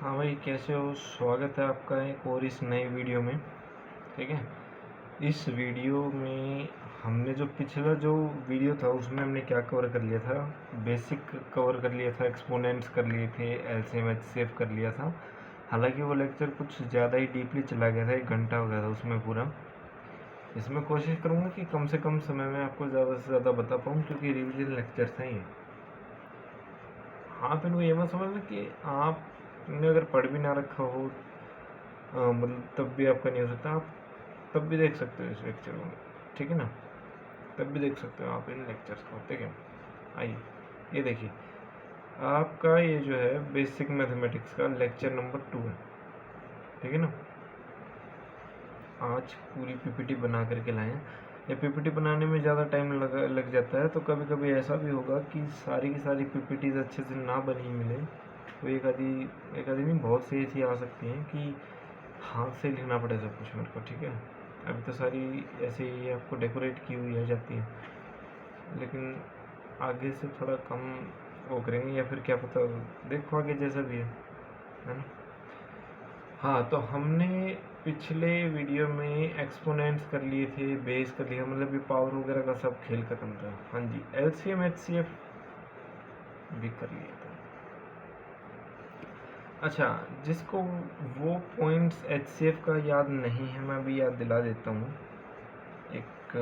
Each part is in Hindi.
हाँ भाई, कैसे हो? स्वागत है आपका एक और इस नई वीडियो में। ठीक है। इस वीडियो में हमने जो पिछला जो वीडियो था उसमें हमने क्या कवर कर लिया था? बेसिक कवर कर लिया था, एक्सपोनेंट्स कर लिए थे, एलसीएम एचसीएफ कर लिया था। हालांकि वो लेक्चर कुछ ज़्यादा ही डीपली चला गया था, 1 घंटा हो गया था उसमें पूरा। इसमें कोशिश करूँगा कि कम से कम समय में आपको ज़्यादा से ज़्यादा बता पाऊँ, क्योंकि रिविजन लेक्चर्स हैं ये। हाँ, तो इनको ये मत समझना कि आपने अगर पढ़ भी ना रखा हो मतलब तब भी आपका नहीं हो सकता। आप तब भी देख सकते हो इस लेक्चर को, ठीक है ना? तब भी देख सकते हो आप इन लेक्चर्स को, ठीक है। आइए, ये देखिए, आपका ये जो है बेसिक मैथमेटिक्स का लेक्चर नंबर 2 है, ठीक है ना? आज पूरी पीपीटी बना करके लाए हैं। ये पीपीटी बनाने में ज़्यादा टाइम लग जाता है, तो कभी कभी ऐसा भी होगा कि सारी की सारी पीपीटीज अच्छे से ना बनी मिले, तो एक आधी नहीं, बहुत सी ऐसी आ सकती हैं कि हाथ से लिखना पड़े सब कुछ मेरे को, ठीक है। अभी तो सारी ऐसे ही आपको डेकोरेट की हुई आ जाती है, लेकिन आगे से थोड़ा कम वो करेंगे, या फिर क्या पता, देखो आगे जैसा भी है ना। हाँ, तो हमने पिछले वीडियो में एक्सपोनेंट्स कर लिए थे, बेस कर लिया, मतलब ये पावर वगैरह का सब खेल खत्म था। हाँ जी, एलसीएम एचसीएफ भी कर लिया था। अच्छा, जिसको वो पॉइंट्स एचसीएफ का याद नहीं है, मैं भी याद दिला देता हूँ। एक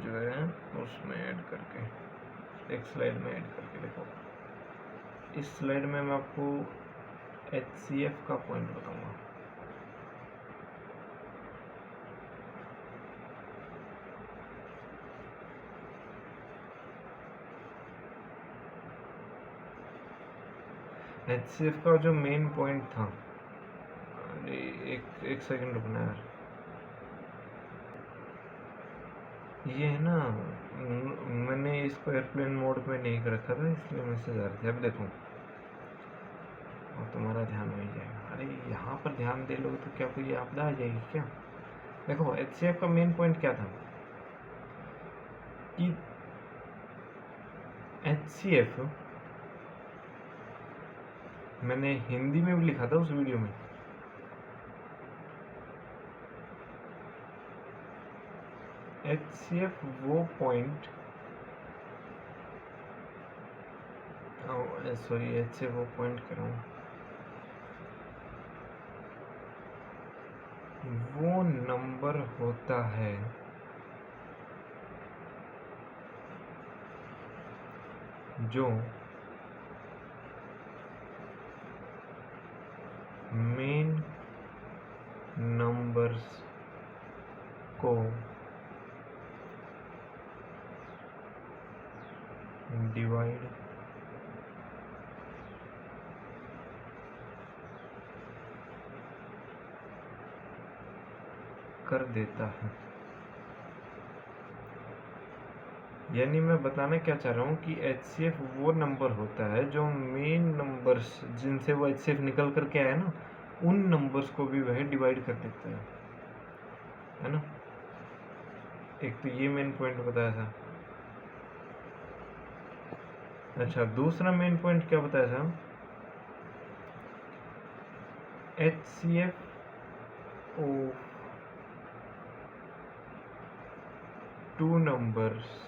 जो है उसमें ऐड करके, एक स्लाइड में ऐड करके देखो। इस स्लाइड में मैं आपको एचसीएफ का पॉइंट बताऊंगा। एचसीएफ का जो मेन पॉइंट था, अरे एक एक सेकंड रुकना यार। ये है ना, मैंने इसको एयरप्लेन मोड पे नहीं कर रखा था, इसलिए मैसेज आ रहे थे। अब देखो, और तुम्हारा ध्यान हो ही जाएगा। अरे यहाँ पर ध्यान दे लोगे तो क्या कोई आपदा आ जाएगी क्या? देखो, एचसीएफ का मेन पॉइंट क्या था कि एचसीएफ मैंने हिंदी में भी लिखा था उस वीडियो में। एचसीएफ वो पॉइंट, सॉरी, एचसीएफ वो पॉइंट कर रहा हूँ, वो नंबर होता है जो मेन नंबर्स को डिवाइड कर देता है। यानी मैं बताना क्या चाह रहा हूँ कि एचसीएफ वो नंबर होता है जो मेन नंबर्स जिनसे वो एचसीएफ निकल करके आया ना, उन नंबर्स को भी वह डिवाइड कर देता है ना। एक तो ये मेन पॉइंट बताया था। अच्छा, दूसरा मेन पॉइंट क्या बताया था? HCF of two numbers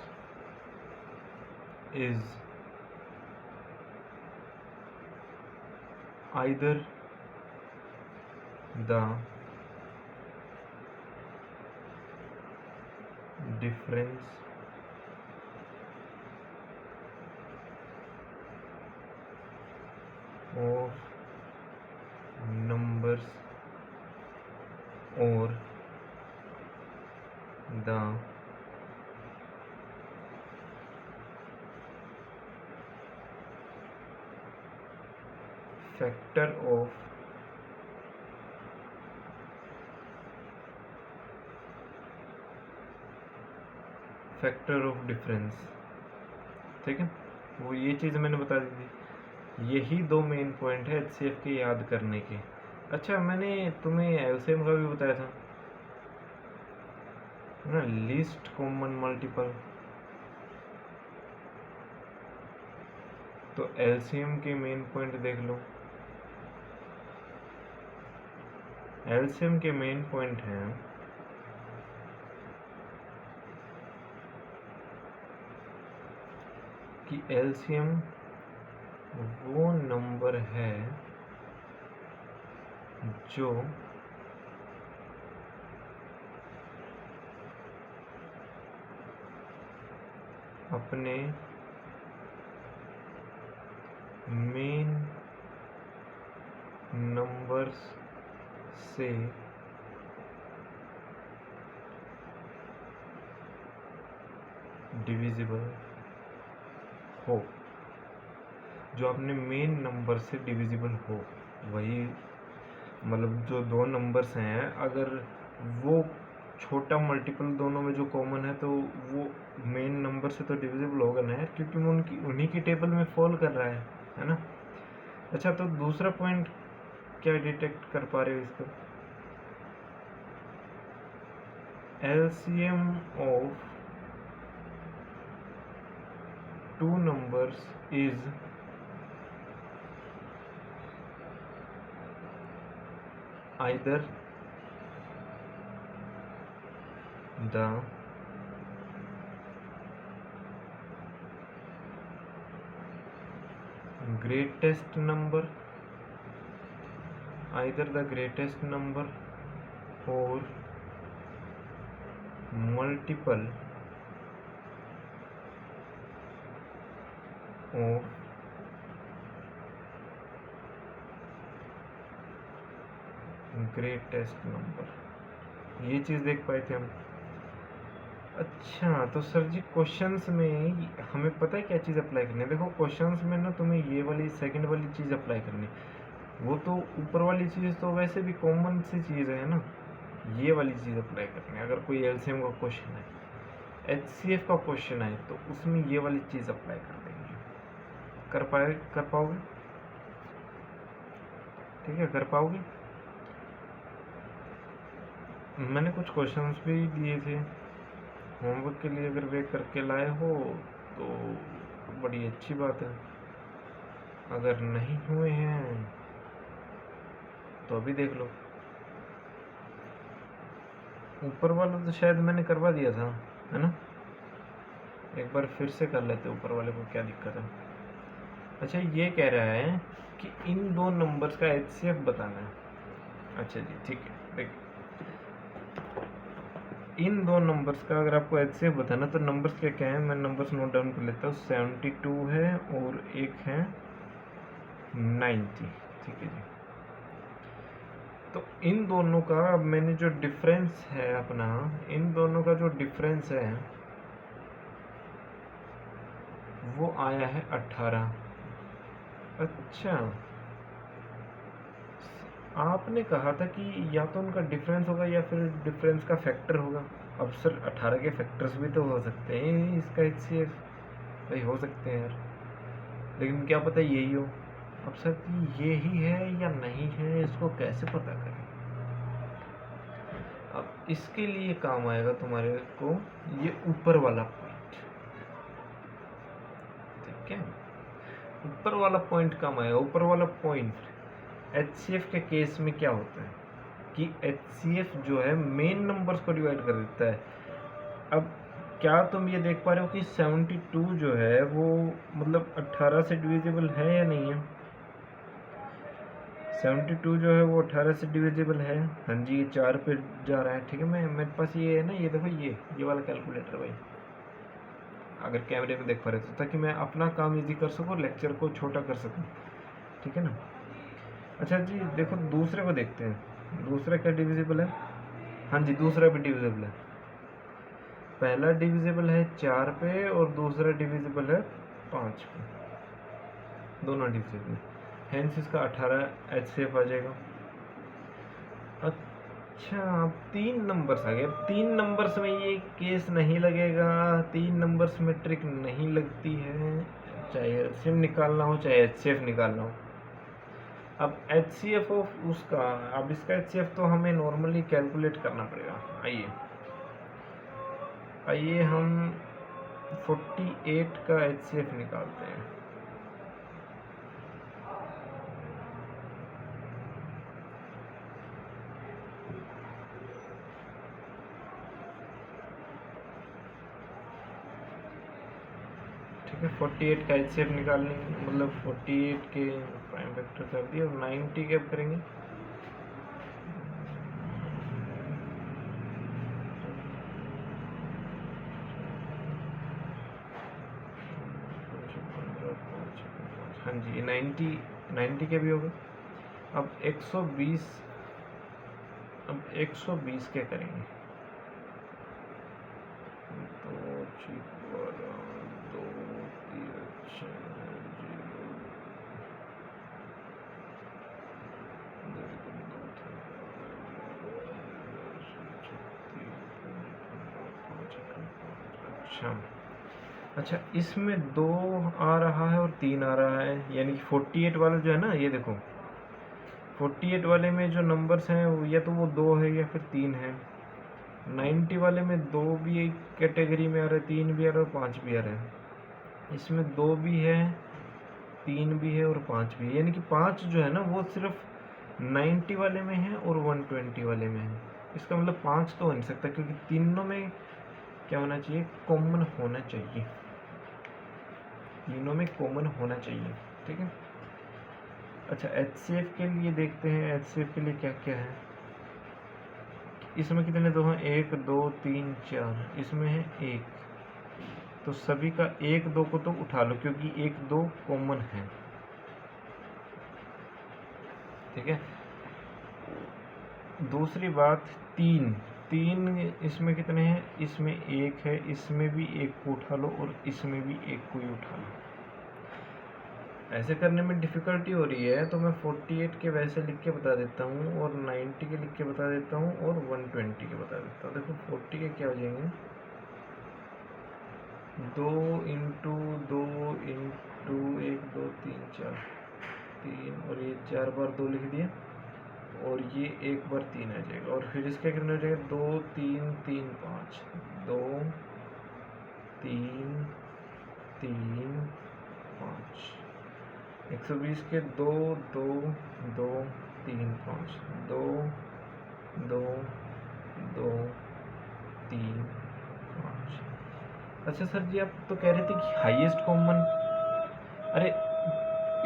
is either the difference of numbers or the factor of difference। ठीक है, वो ये चीज़ मैंने बता दी थी। यही दो मेन पॉइंट है एचसीएफ के याद करने के। अच्छा, मैंने तुम्हें एलसीएम का भी बताया था ना, लीस्ट कॉमन मल्टीपल। तो एलसीएम के मेन पॉइंट देख लो। एलसीएम के मेन पॉइंट हैं कि एलसीएम वो नंबर है जो अपने मेन नंबर्स से डिविजिबल हो, जो अपने मेन नंबर से डिविजिबल हो। वही मतलब जो दो नंबर्स हैं, अगर वो छोटा मल्टीपल दोनों में जो कॉमन है तो वो मेन नंबर से तो डिविजिबल होगा ना यार, क्योंकि वो उन्हीं की टेबल में फॉल कर रहा है ना। अच्छा, तो दूसरा पॉइंट क्या डिटेक्ट कर पा रहे हो इसको? LCM of two numbers is either the greatest number or multiple of greatest number. ये चीज़ देख पाए थे हम। अच्छा, तो सर जी क्वेश्चंस में हमें पता है क्या चीज़ अप्लाई करनी है। देखो क्वेश्चंस में ना तुम्हें ये वाली सेकंड वाली चीज़ अप्लाई करनी है। वो तो ऊपर वाली चीज़ तो वैसे भी कॉमन सी चीज़ है ना, ये वाली चीज़ अप्लाई करनी है। अगर कोई एलसीएम का क्वेश्चन है, एचसीएफ का क्वेश्चन है, तो उसमें ये वाली चीज़ अप्लाई कर देंगे। कर पाओगे? ठीक है, कर पाओगे? मैंने कुछ क्वेश्चंस भी दिए थे होमवर्क के लिए, अगर वे करके लाए हो तो बड़ी अच्छी बात है। अगर नहीं हुए हैं तो अभी देख लो। ऊपर वाला तो शायद मैंने करवा दिया था, है ना। एक बार फिर से कर लेते, ऊपर वाले को क्या दिक्कत है। अच्छा, ये कह रहा है कि इन दो नंबर्स का एचसीएफ बताना है। अच्छा जी, ठीक है। देखिए, इन दो नंबर्स का अगर आपको एचसीएफ बताना, तो नंबर्स क्या क्या है, मैं नंबर्स नोट डाउन कर लेता हूँ। 72 है और एक है 90। ठीक है जी। तो इन दोनों का मैंने जो डिफरेंस है अपना, इन दोनों का जो डिफरेंस है वो आया है 18। अच्छा, आपने कहा था कि या तो उनका डिफरेंस होगा या फिर डिफरेंस का फैक्टर होगा। अब सर 18 के फैक्टर्स भी तो हो सकते हैं इसका एचसीएफ। भाई हो सकते हैं यार, लेकिन क्या पता यही हो। अब सर ये ही है या नहीं है, इसको कैसे पता करें। अब इसके लिए काम आएगा तुम्हारे को ये ऊपर वाला पॉइंट। ठीक है, ऊपर वाला पॉइंट काम आएगा। ऊपर वाला पॉइंट एचसीएफ के केस में क्या होता है कि एचसीएफ जो है मेन नंबर्स को डिवाइड कर देता है। अब क्या तुम ये देख पा रहे हो कि 72 जो है वो मतलब 18 से डिविजिबल है या नहीं है? 72 जो है वो 18 से डिविजिबल है। हाँ जी, ये 4 पे जा रहा है। ठीक है, मैं मेरे पास ये है ना, ये देखो ये वाला कैलकुलेटर भाई, अगर कैमरे में देख पा रहे तो, ताकि मैं अपना काम इजी कर सकूँ, लेक्चर को छोटा कर सकूँ। ठीक है ना। अच्छा जी, देखो दूसरे को देखते हैं। दूसरा क्या डिविजिबल है? हाँ जी, दूसरा भी डिविजिबल है। पहला डिविजिबल है 4 पे और दूसरा डिविजिबल है 5 पे। दोनों डिविजिबल, हेंस इसका 18 एचसीएफ आ जाएगा। अच्छा, अब 3 नंबर्स आ गए। अब 3 नंबर्स में ये केस नहीं लगेगा, 3 नंबर्स में ट्रिक नहीं लगती है, चाहे एलसीएम निकालना हो चाहे एचसीएफ निकालना हो। अब एचसीएफ ऑफ उसका, अब इसका एचसीएफ तो हमें नॉर्मली कैलकुलेट करना पड़ेगा। आइए हम 48 का एचसीएफ निकालते हैं। ठीक है, 48 का एचसीएफ निकालने, मतलब 48 के प्राइम फैक्टर कर दिए, और 90 के अब करेंगे। हाँ जी, 90 के भी हो गए। अब 120 के करेंगे। दो चिपवाला, दो तिरछा, अच्छा, इसमें 2 आ रहा है और 3 आ रहा है, यानी कि 48 वाला जो है ना, ये देखो 48 वाले में जो नंबर्स हैं या तो वो 2 है या फिर 3 है। 90 वाले में 2 भी एक कैटेगरी में आ रहा है, 3 भी आ रहा है और 5 भी आ रहा है। इसमें 2 भी है, 3 भी है और 5 भी है, यानी कि 5 जो है ना वो सिर्फ 90 वाले में है और 120 वाले में है। इसका मतलब 5 तो हो नहीं सकता, क्योंकि तीनों में क्या होना चाहिए, कॉमन होना चाहिए, तीनों में कॉमन होना चाहिए, ठीक है। अच्छा, एचसीएफ के लिए देखते हैं, एचसीएफ के लिए क्या क्या है। इसमें कितने 2 हैं, 1 2 3 4, इसमें है 1, तो सभी का 1 2 को तो उठा लो, क्योंकि 1 2 कॉमन है, ठीक है। दूसरी बात, 3 इसमें कितने हैं, इसमें 1 है, इसमें भी 1 को उठा लो और इसमें भी 1 को ही उठा लो। ऐसे करने में डिफ़िकल्टी हो रही है, तो मैं 48 के वैसे लिख के बता देता हूँ, और 90 के लिख के बता देता हूँ, और 120 के बता देता हूँ। देखो 40 के क्या हो जाएंगे, 2 इंटू 2 इंटू 1 2 3 4, 3, और ये 4 बार 2 लिख दिया, और ये 1 बार 3 आ जाएगा, और फिर इसका कितना हो जाएगा, 2 3 3 5, 2 3 3 5, 120 के 2 2 2 3 5, 2 2 2 3 5। अच्छा सर जी, आप तो कह रहे थे कि हाईएस्ट कॉमन, अरे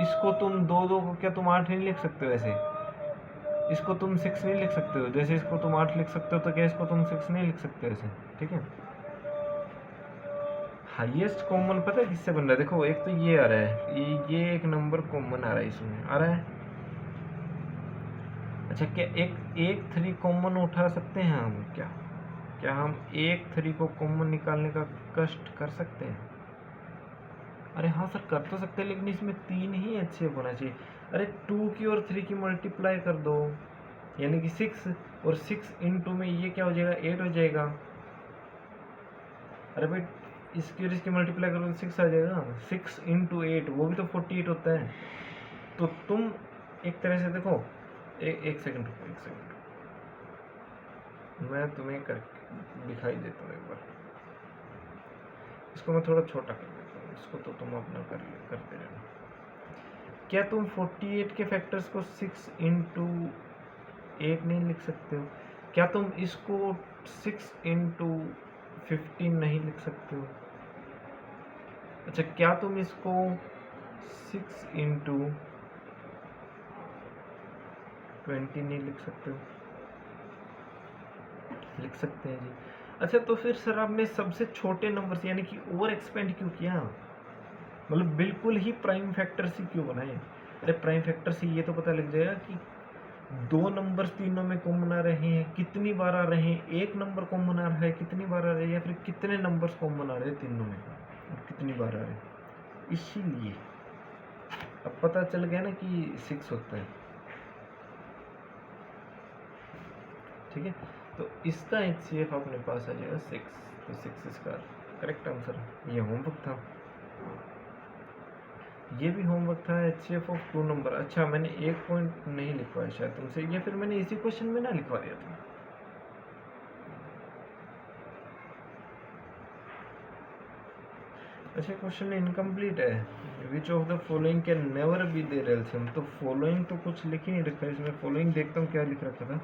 इसको तुम 2 2 को क्या तुम 8 नहीं लिख सकते हो? ऐसे इसको तुम 6 नहीं लिख सकते हो, जैसे इसको तुम 8 लिख सकते हो, तो क्या इसको तुम 6 नहीं लिख सकते ऐसे, ठीक है। हाईएस्ट कॉमन पता है किससे बन रहा है, देखो एक तो ये आ रहा है, ये एक नंबर कॉमन आ रहा है, इसमें आ रहा है। अच्छा, क्या एक 3 कॉमन उठा सकते हैं हम? क्या हम एक 3 को कॉमन निकालने का कष्ट कर सकते हैं? अरे हाँ सर, कर तो सकते हैं, लेकिन इसमें 3 ही अच्छे होना चाहिए। अरे 2 की और 3 की मल्टीप्लाई कर दो, यानी कि 6, और 6 इंटू में ये क्या हो जाएगा, 8 हो जाएगा। अरे भाई, इसकी और इसकी मल्टीप्लाई करो तो 6 आ जाएगा, 6 इंटू 8, वो भी तो 48 होता है। तो तुम एक तरह से देखो, एक सेकंड रुको, एक सेकंड, मैं तुम्हें कर दिखाई देता हूँ एक बार। इसको मैं थोड़ा छोटा कर देता हूँ, इसको तो तुम अपना करते रहना। क्या तुम 48 के फैक्टर्स को 6 इंटू 8 नहीं लिख सकते हो? क्या तुम इसको 6 इंटू 15 नहीं लिख सकते हो? अच्छा, क्या तुम इसको 6 इंटू 20 नहीं लिख सकते हो? लिख सकते हैं जी। अच्छा, तो फिर सर आपने सबसे छोटे नंबर से यानी कि ओवर एक्सपेंड क्यों किया? मतलब बिल्कुल ही प्राइम फैक्टर से क्यों बनाए? अरे प्राइम फैक्टर से ये तो पता लग जाएगा कि 2 नंबर्स तीनों में कॉमन आ रहे हैं, कितनी बार आ रहे हैं, एक नंबर कॉमन आ रहा है कितनी बार आ रहे हैं, या फिर कितने नंबर्स कॉमन आ रहे हैं तीनों में और कितनी बार आ रहे हैं। इसीलिए अब पता चल गया ना कि 6 होता है, ठीक है। तो इसका HCF अपने पास आ जाएगा 6, तो 6 इसका करेक्ट आंसर। ये होमवर्क था, ये भी होमवर्क था, HCF ऑफ 2 नंबर। अच्छा, मैंने एक पॉइंट नहीं लिखवाया शायद तुमसे, या फिर मैंने इसी क्वेश्चन में ना लिखवा दिया था। अच्छा, क्वेश्चन इनकम्प्लीट है। Which of the following can never be there एल्सियम, तो फॉलोइंग तो कुछ लिख ही नहीं रखा है इसमें। फॉलोइंग देखता हूँ क्या लिख रखा था।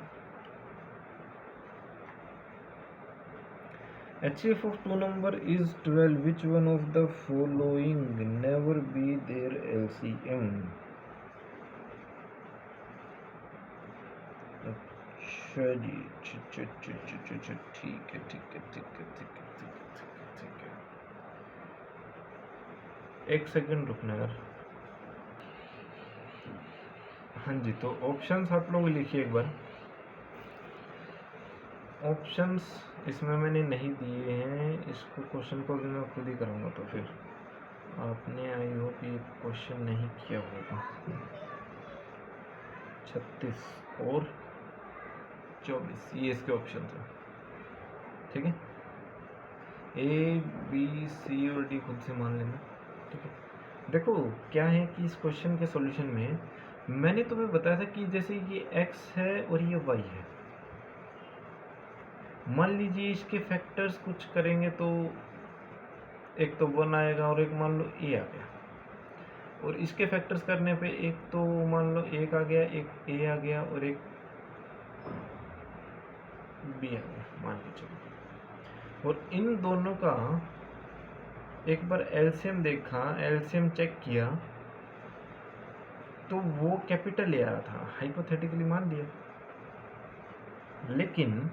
HCF of two number is 12. Which one of the following never be their LCM? अच्छा जी, ठीक है। एक सेकंड रुकना यार। हाँ जी, तो ऑप्शंस आप लोग लिखिए एक बार। ऑप्शंस इसमें मैंने नहीं दिए हैं, इसको क्वेश्चन को भी मैं खुद ही करूँगा, तो फिर आपने आई होप ये क्वेश्चन नहीं किया होगा। 36 और 24 ये इसके ऑप्शन हैं, ठीक है। A, B, C और D खुद से मान लेना, ठीक है। देखो क्या है कि इस क्वेश्चन के सॉल्यूशन में मैंने तुम्हें बताया था कि जैसे ये x है और ये y है, मान लीजिए इसके फैक्टर्स कुछ करेंगे तो एक तो 1 आएगा और एक मान लो a आ गया, और इसके फैक्टर्स करने पे एक तो मान लो 1 आ गया, एक a आ गया और एक b आ गया, मान के चलो। और इन दोनों का एक बार एलसीएम देखा, एलसीएम चेक किया तो वो कैपिटल ए आ रहा था, हाइपोथेटिकली मान लिया। लेकिन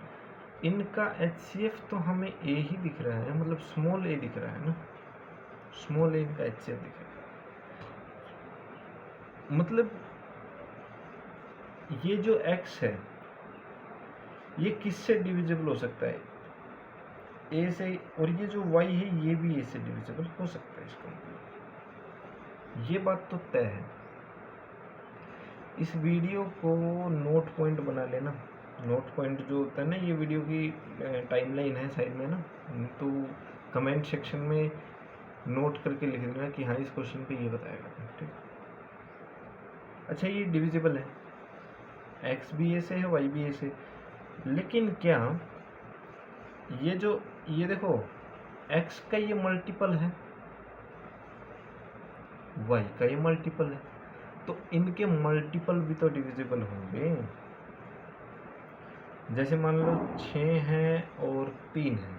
इनका एचसीएफ तो हमें ए ही दिख रहा है, मतलब स्मॉल ए दिख रहा है ना, स्मॉल ए इनका एचसीएफ दिख रहा है। मतलब ये जो एक्स है ये किससे डिविजिबल हो सकता है? ए से। और ये जो वाई है ये भी ए से डिविजिबल हो सकता है, इसका मतलब ये बात तो तय है। इस वीडियो को नोट पॉइंट बना लेना। नोट पॉइंट जो होता है ना, ये वीडियो की टाइमलाइन है साइड में ना, तो कमेंट सेक्शन में नोट करके लिख देना कि हाँ इस क्वेश्चन पे ये बताएगा, ठीक। अच्छा ये डिविजिबल है, एक्स भी ए से है, वाई भी ए से, लेकिन क्या ये देखो x का ये मल्टीपल है, y का ये मल्टीपल है, तो इनके मल्टीपल भी तो डिविजिबल होंगे। जैसे मान लो 6 है और 3 है,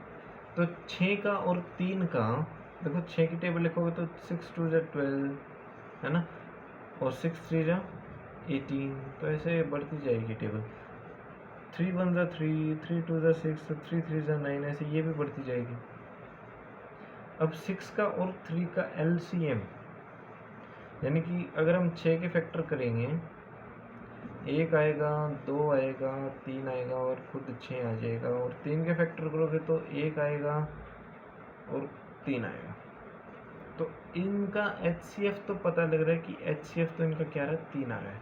तो 6 का और 3 का देखो, 6 की टेबल लिखोगे तो 6 2 12 है ना, और 6 3 18, तो ऐसे बढ़ती जाएगी टेबल। 3 1 3, 3 2 6, 3 3 9, ऐसे ये भी बढ़ती जाएगी। अब 6 का और 3 का एलसीएम, यानी कि अगर हम 6 के फैक्टर करेंगे, 1 आएगा, 2 आएगा, 3 आएगा और खुद 6 आ जाएगा, और 3 के फैक्टर करोगे तो 1 आएगा और 3 आएगा। तो इनका एचसीएफ तो पता लग रहा है कि एचसीएफ तो इनका क्या रहा है, 3 आ रहा है,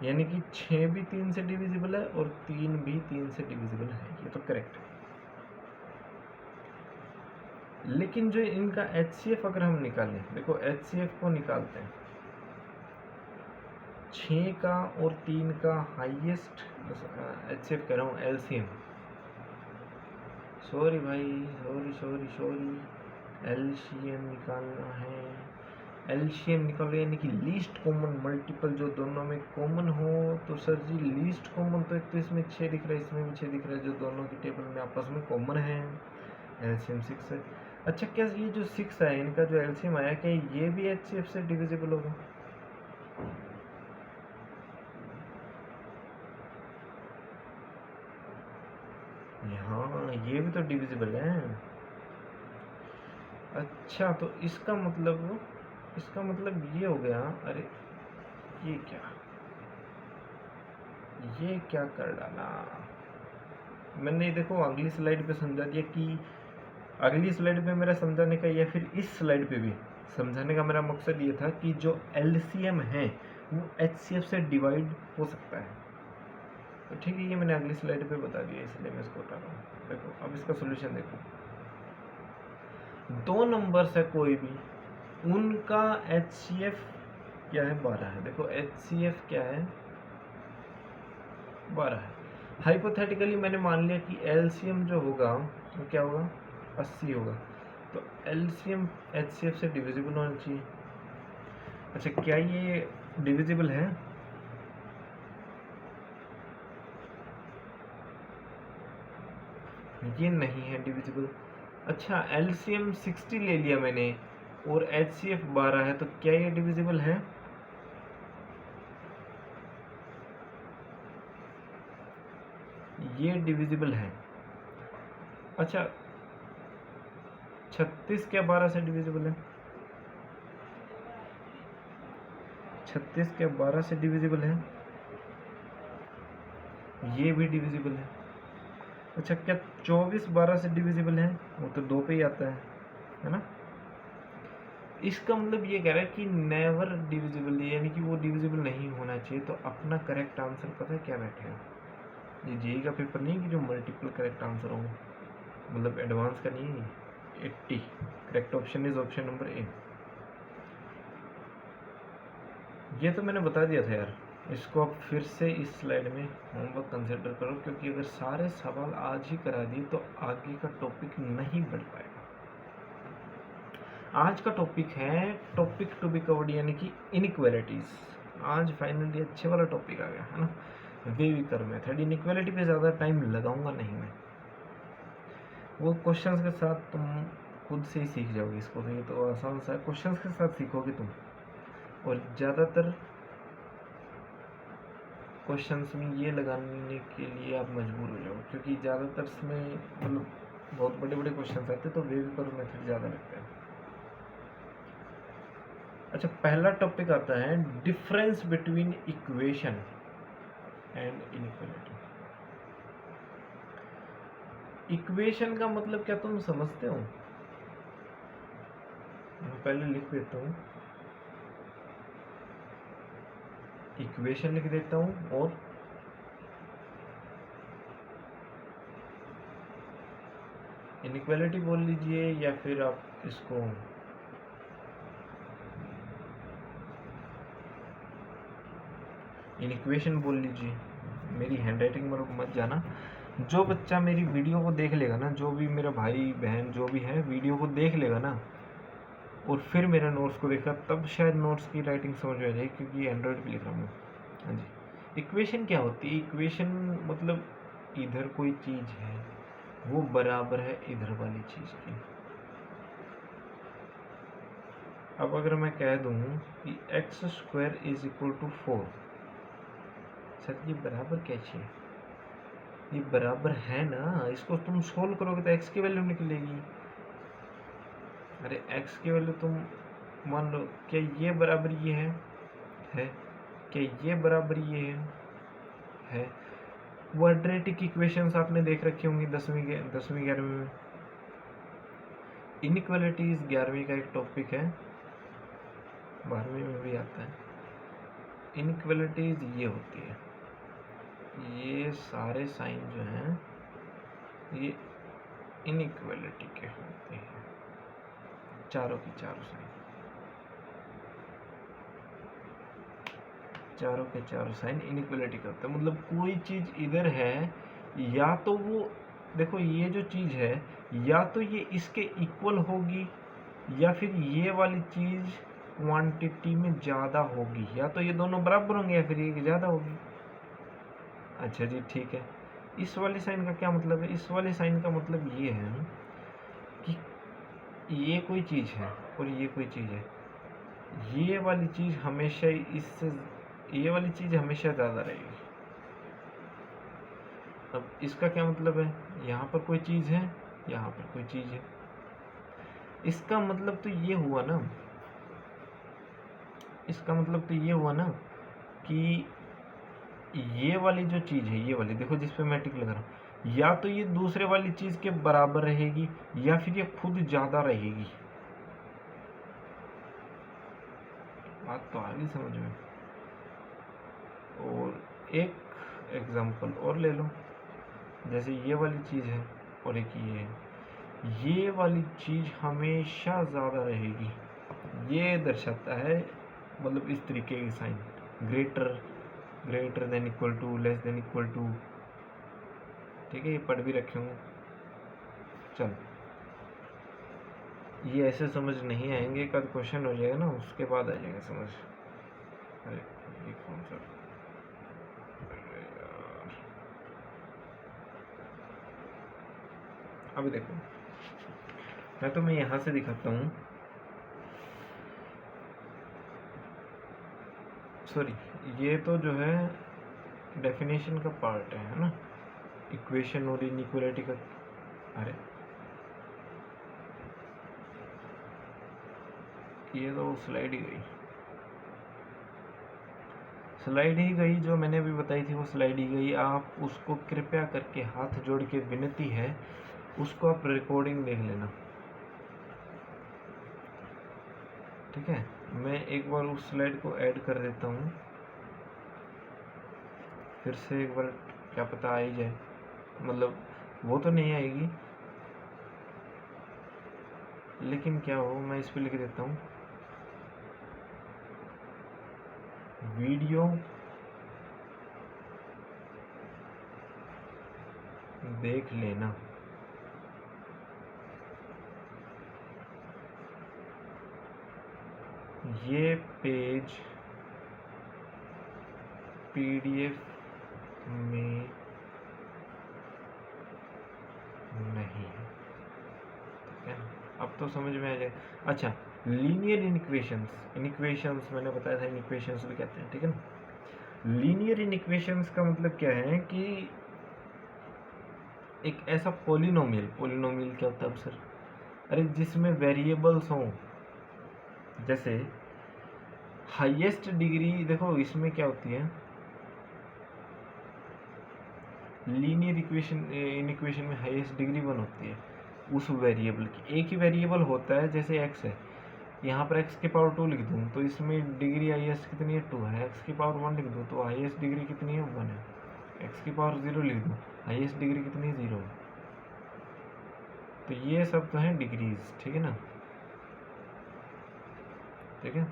यानी कि 6 भी 3 से डिविजिबल है और 3 भी 3 से डिविजिबल है, ये तो करेक्ट है। लेकिन जो इनका एचसीएफ अगर हम निकालें, देखो एचसीएफ को निकालते हैं, 6 का और 3 का हाईएस्ट एचसीएफ कह रहा हूँ, एलसीएम, सॉरी भाई, सॉरी, एलसीएम निकालना है। एलसीएम निकालो, यानी कि लीस्ट कॉमन मल्टीपल जो दोनों में कॉमन हो। तो सर जी लीस्ट कॉमन तो एक तो इसमें 6 दिख रहा है, इसमें भी 6 दिख रहा है, जो दोनों की टेबल में आपस में कॉमन है, एलसीएम 6 है। अच्छा क्या ये जो 6 है इनका जो एलसीएम आया, क्या ये भी एचसीएफ से डिविजिबल होगा? हाँ ये भी तो डिविजिबल है। अच्छा तो इसका मतलब ये हो गया। अरे ये क्या कर डाला मैंने, देखो अगली स्लाइड पे समझा दिया कि अगली स्लाइड पे मेरा समझाने का या फिर इस स्लाइड पे भी समझाने का मेरा मकसद ये था कि जो एलसीएम है वो एचसीएफ से डिवाइड हो सकता है। तो ठीक है, ये मैंने अगली स्लाइड पे बता दिया, इसलिए मैं इसको उठा रहा हूँ। देखो अब इसका सोल्यूशन देखो, 2 नंबर्स है कोई भी, उनका एचसीएफ क्या है, 12 है। देखो एचसीएफ क्या है, 12 है। हाइपोथेटिकली मैंने मान लिया कि एलसीएम जो होगा वो क्या होगा, 80 होगा, तो एलसीएम एचसीएफ से डिविजिबल होना चाहिए। अच्छा क्या ये डिविजिबल है? ये नहीं है डिविजिबल। अच्छा, एलसीएम 60 ले लिया मैंने और एचसीएफ 12 है, तो क्या ये डिविजिबल है? ये डिविजिबल है। अच्छा, 36 क्या 12 से डिविजिबल है? 36 क्या 12 से डिविजिबल है? ये भी डिविजिबल है। अच्छा, क्या 24 12 से डिविजिबल है? वो तो 2 पे ही आता है ना? इसका मतलब ये कह रहा है कि नेवर डिविजिबल, यानी कि वो डिविजिबल नहीं होना चाहिए। तो अपना करेक्ट आंसर पता है क्या बैठेगा? ये जेई का पेपर नहीं कि जो मल्टीपल करेक्ट आंसर हो, मतलब एडवांस का नहीं है। 80 correct option is option number A. ये तो मैंने बता दिया था यार। इसको आप फिर से इस स्लाइड में होमवर्क कंसिडर करो, क्योंकि अगर सारे सवाल आज ही करा दिए तो आगे का टॉपिक नहीं बढ़ पाएगा। आज का टॉपिक है टॉपिक टू बी कवर्ड, यानी कि इनइक्वालिटीज। आज फाइनली अच्छे वाला टॉपिक आ गया है ना, वेविकर मेथड। इनइक्वालिटी पे ज़्यादा टाइम लगाऊंगा नहीं मैं, वो क्वेश्चंस के साथ तुम खुद से ही सीख जाओगे इसको। तो ये तो आसान सा क्वेश्चंस के साथ सीखोगे तुम, और ज़्यादातर क्वेश्चंस में ये लगाने के लिए आप मजबूर हो जाओ, क्योंकि ज़्यादातर इसमें मतलब बहुत बड़े बड़े क्वेश्चंस आते हैं, तो वेविकर मेथड ज़्यादा लगता है। अच्छा, पहला टॉपिक आता है difference between equation and inequality. Equation का मतलब क्या तुम समझते हो? मैं पहले लिख देता हूँ, इक्वेशन लिख देता हूँ, और इनइक्वालिटी बोल लीजिए, या फिर आप इसको इनइक्वेशन बोल लीजिए। मेरी हैंडराइटिंग में मत जाना। जो बच्चा मेरी वीडियो को देख लेगा ना, जो भी मेरा भाई बहन जो भी है वीडियो को देख लेगा ना, और फिर मेरा नोट्स को देखा, तब शायद नोट्स की राइटिंग समझ में आ जाएगी, क्योंकि एंड्रॉयड पे लिख रहा हूँ। हाँ जी। इक्वेशन क्या होती है? इक्वेशन मतलब इधर कोई चीज़ है वो बराबर है इधर वाली चीज़ की। अब अगर मैं कह दूँ कि x² is equal to 4, sir ये बराबर कैसे है? ये बराबर है ना, इसको तुम सोल्व करोगे तो x की वैल्यू निकलेगी। अरे x की वैल्यू तुम मान लो, क्या ये बराबर ये है? क्या ये बराबर ये है? क्वाड्रेटिक इक्वेशंस आपने देख रखी होंगी 10वीं 11वीं में। इनइक्वालिटीज 11वीं का एक टॉपिक है, 12वीं में भी आता है। इनइक्वालिटीज ये होती है, ये सारे साइन जो हैं ये इनइक्वालिटी के होते हैं, चारों की चारों साइन, चारों के चारों साइन इनइक्वालिटी का होता है। मतलब कोई चीज़ इधर है, या तो वो देखो ये जो चीज़ है, या तो ये इसके इक्वल होगी, या फिर ये वाली चीज़ क्वांटिटी में ज़्यादा होगी, या तो ये दोनों बराबर होंगे, या फिर ये ज़्यादा होगी। अच्छा जी, ठीक है। इस वाली साइन का क्या मतलब है? इस वाली साइन का मतलब ये है कि ये कोई चीज़ है और ये कोई चीज़ है, ये वाली चीज़ हमेशा इससे, ये वाली चीज़ हमेशा ज़्यादा रहेगी। अब इसका क्या मतलब है? यहाँ पर कोई चीज़ है, यहाँ पर कोई चीज़ है। इसका मतलब तो ये हुआ ना, इसका मतलब तो ये हुआ ना कि ये वाली जो चीज़ है, ये वाली देखो जिस पे मैं टिक लगा रहा हूँ, या तो ये दूसरे वाली चीज़ के बराबर रहेगी, या फिर ये खुद ज़्यादा रहेगी। बात तो आ गई समझ में। और एक एग्जांपल और ले लो, जैसे ये वाली चीज़ है और एक ये है, ये वाली चीज़ हमेशा ज़्यादा रहेगी। ये दर्शाता है मतलब इस तरीके की sign, greater than equal to, less than equal to. ठीक है, ये पढ़ भी रखे होंगे। चल, ये ऐसे समझ नहीं आएंगे, कल क्वेश्चन हो जाएगा ना उसके बाद आ जाएगा समझ। अरे ये कौन सा, अरे यार, अभी देखो मैं तुम्हें यहाँ से दिखाता हूँ, सॉरी, ये तो जो है डेफिनेशन का पार्ट है ना, इक्वेशन और इनइक्वालिटी का। अरे ये तो स्लाइड ही गई जो मैंने अभी बताई थी, वो स्लाइड ही गई। आप उसको कृपया करके, हाथ जोड़ के विनती है, उसको आप रिकॉर्डिंग देख लेना, ठीक है। मैं एक बार उस स्लाइड को ऐड कर देता हूँ, फिर से एक बार, क्या पता आ ही जाए, मतलब वो तो नहीं आएगी, लेकिन क्या हो, मैं इस पे लिख देता हूँ, वीडियो देख लेना। ये पेज पीडीएफ में नहीं है, ठीक है। अब तो समझ में आ जाए। अच्छा, लीनियर इनइक्वेशंस मैंने बताया था, इनइक्वेशंस भी कहते हैं, ठीक है ना। लीनियर इनइक्वेशंस का मतलब क्या है कि एक ऐसा पोलिनोमियल क्या होता है अब सर? अरे जिसमें वेरिएबल्स हों, जैसे हाईएस्ट डिग्री, देखो इसमें क्या होती है, लीनियर इनइक्वेशन में हाईएस्ट डिग्री 1 होती है उस वेरिएबल की। एक ही वेरिएबल होता है, जैसे x है, यहाँ पर x की पावर 2 लिख दूँ तो इसमें डिग्री हाईएस्ट कितनी है, 2 है। x की पावर 1 लिख दूँ तो हाईएस्ट डिग्री कितनी है, 1 है। x की पावर 0 लिख दूँ, हाईएस्ट डिग्री कितनी है, 0 है। तो ये सब तो है डिग्रीज, ठीक है ना, ठीक है।